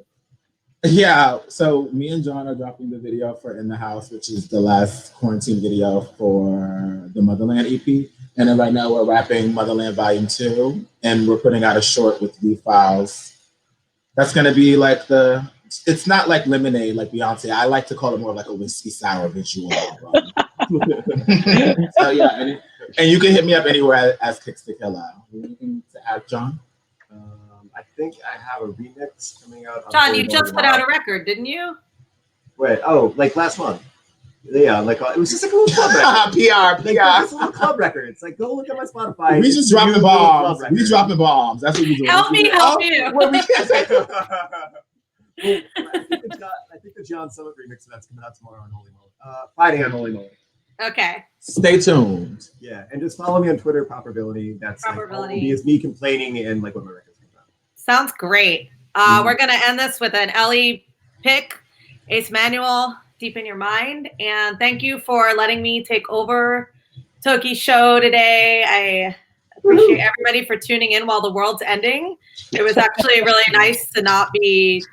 Speaker 3: Yeah, so me and John are dropping the video for In the House, which is the last quarantine video for the Motherland EP. And then right now we're wrapping Motherland Volume 2, and we're putting out a short with the files. That's going to be like it's not like Lemonade, like Beyonce. I like to call it more like a whiskey sour visual album. So yeah, and you can hit me up anywhere as Kicks to Killa. Anything to add, John?
Speaker 4: I think I have a remix coming out.
Speaker 1: John, you just put out a record, didn't you?
Speaker 4: Wait, like last month. Yeah, like it was just like a little club record.
Speaker 3: PR.
Speaker 4: It's a little club record. It's like, go look at my Spotify.
Speaker 3: We just dropping bombs. We dropping bombs. That's what we do.
Speaker 1: Help me help you.
Speaker 3: Well, we can't say
Speaker 4: I think the John Summit remix that's coming out tomorrow on Holy Moly. Friday on Holy Moly.
Speaker 1: Okay.
Speaker 3: Stay tuned.
Speaker 4: Yeah, and just follow me on Twitter, Properability. That's
Speaker 1: Properability.
Speaker 4: Is me complaining and like what my record's coming out.
Speaker 1: Sounds great. We're gonna end this with an Ellie pick, Ace Manual, Deep in Your Mind, and thank you for letting me take over Toki's show today. Appreciate everybody for tuning in while the world's ending. It was actually really nice to not be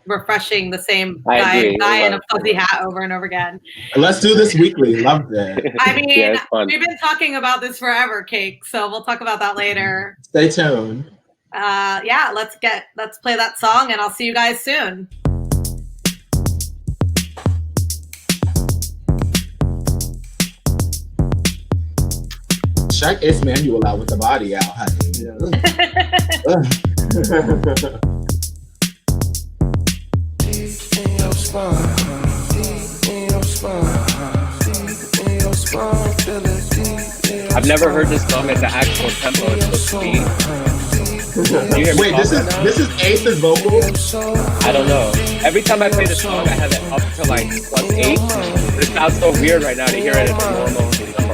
Speaker 1: refreshing the same guy in a fuzzy hat over and over again.
Speaker 3: Let's do this weekly. Loved it.
Speaker 1: I mean,
Speaker 2: Yeah, it's fun.
Speaker 1: we've been talking about this forever, Cake. So we'll talk about that later.
Speaker 3: Stay tuned.
Speaker 1: Yeah, let's play that song, and I'll see you guys soon.
Speaker 3: Check Ace Manual out with the body out, honey.
Speaker 2: I've never heard this song at the actual tempo it's supposed to be.
Speaker 3: Wait, this is Ace's vocal?
Speaker 2: I don't know. Every time I play this song, I have it up to like +8. But it sounds so weird right now to hear it at the normal tempo.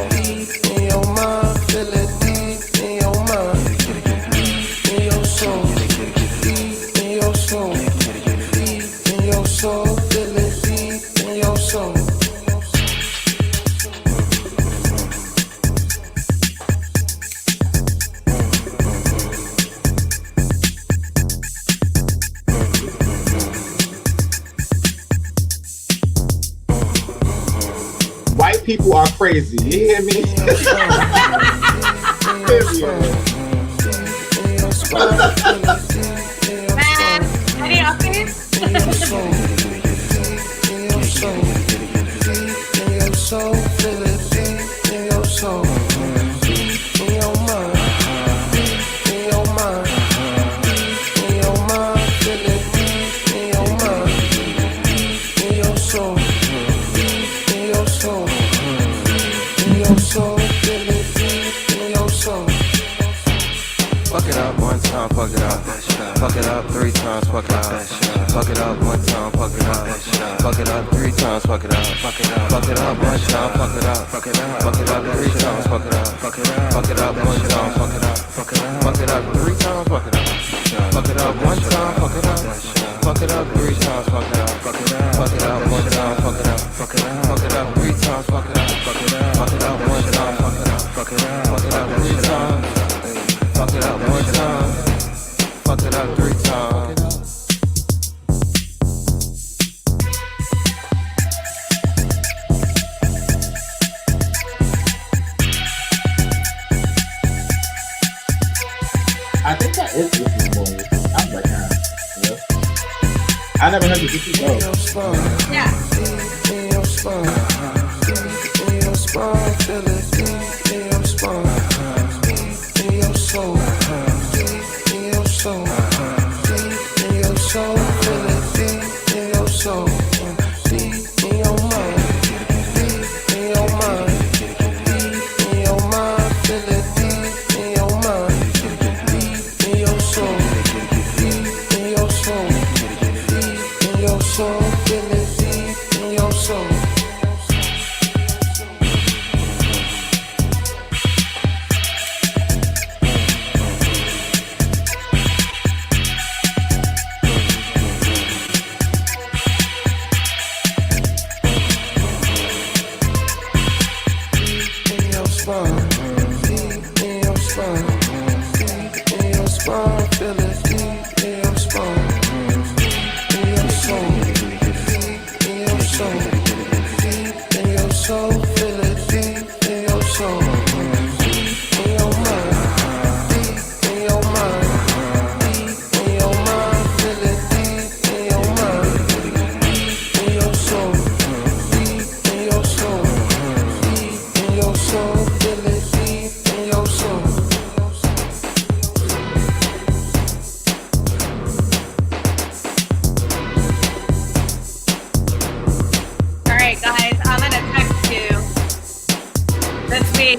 Speaker 3: White people are crazy. You hear me?
Speaker 1: Man, any updates?
Speaker 10: Fuck it up one time, fuck it up. Fuck it up 3 times, fuck it up. Fuck it up one time, fuck it up. Fuck it up 3 times, fuck it up. Fuck it up one time, fuck it up. Fuck it up 3 times, fuck it up. Fuck it up one time, fuck it up. Fuck it up 3 times, fuck it up. Fuck it up one time, fuck it up. Fuck it up 3 times, fuck it up. Fuck it up one time, fuck it up. Fuck it up 3 times, fuck it up. Fuck it up one time, fuck it up. Fuck it up 3 times. Fuck it up one time. Fuck it up 3 times.
Speaker 3: I think that is Dicky's voice. I'm like, I never heard the Dicky voice.
Speaker 1: Yeah.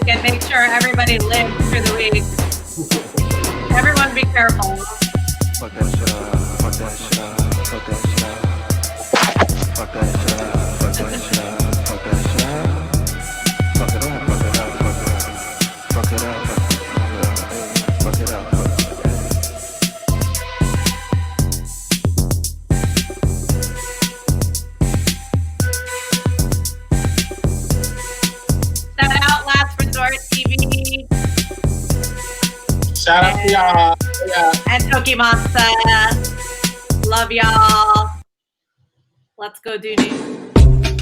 Speaker 1: And make sure everybody lives through the week. Everyone be careful.
Speaker 10: Fuck that shit up. Fuck that shit up. Fuck that shit up. Fuck that shit up. Fuck that shit up. Fuck that shit up. Fuck it up. Fuck it up. Fuck it up. Fuck it up. Fuck it up.
Speaker 1: Shout out Last Resort TV.
Speaker 3: Shout out to y'all. Yeah.
Speaker 1: And Tokimatsu. Love y'all. Let's go do new.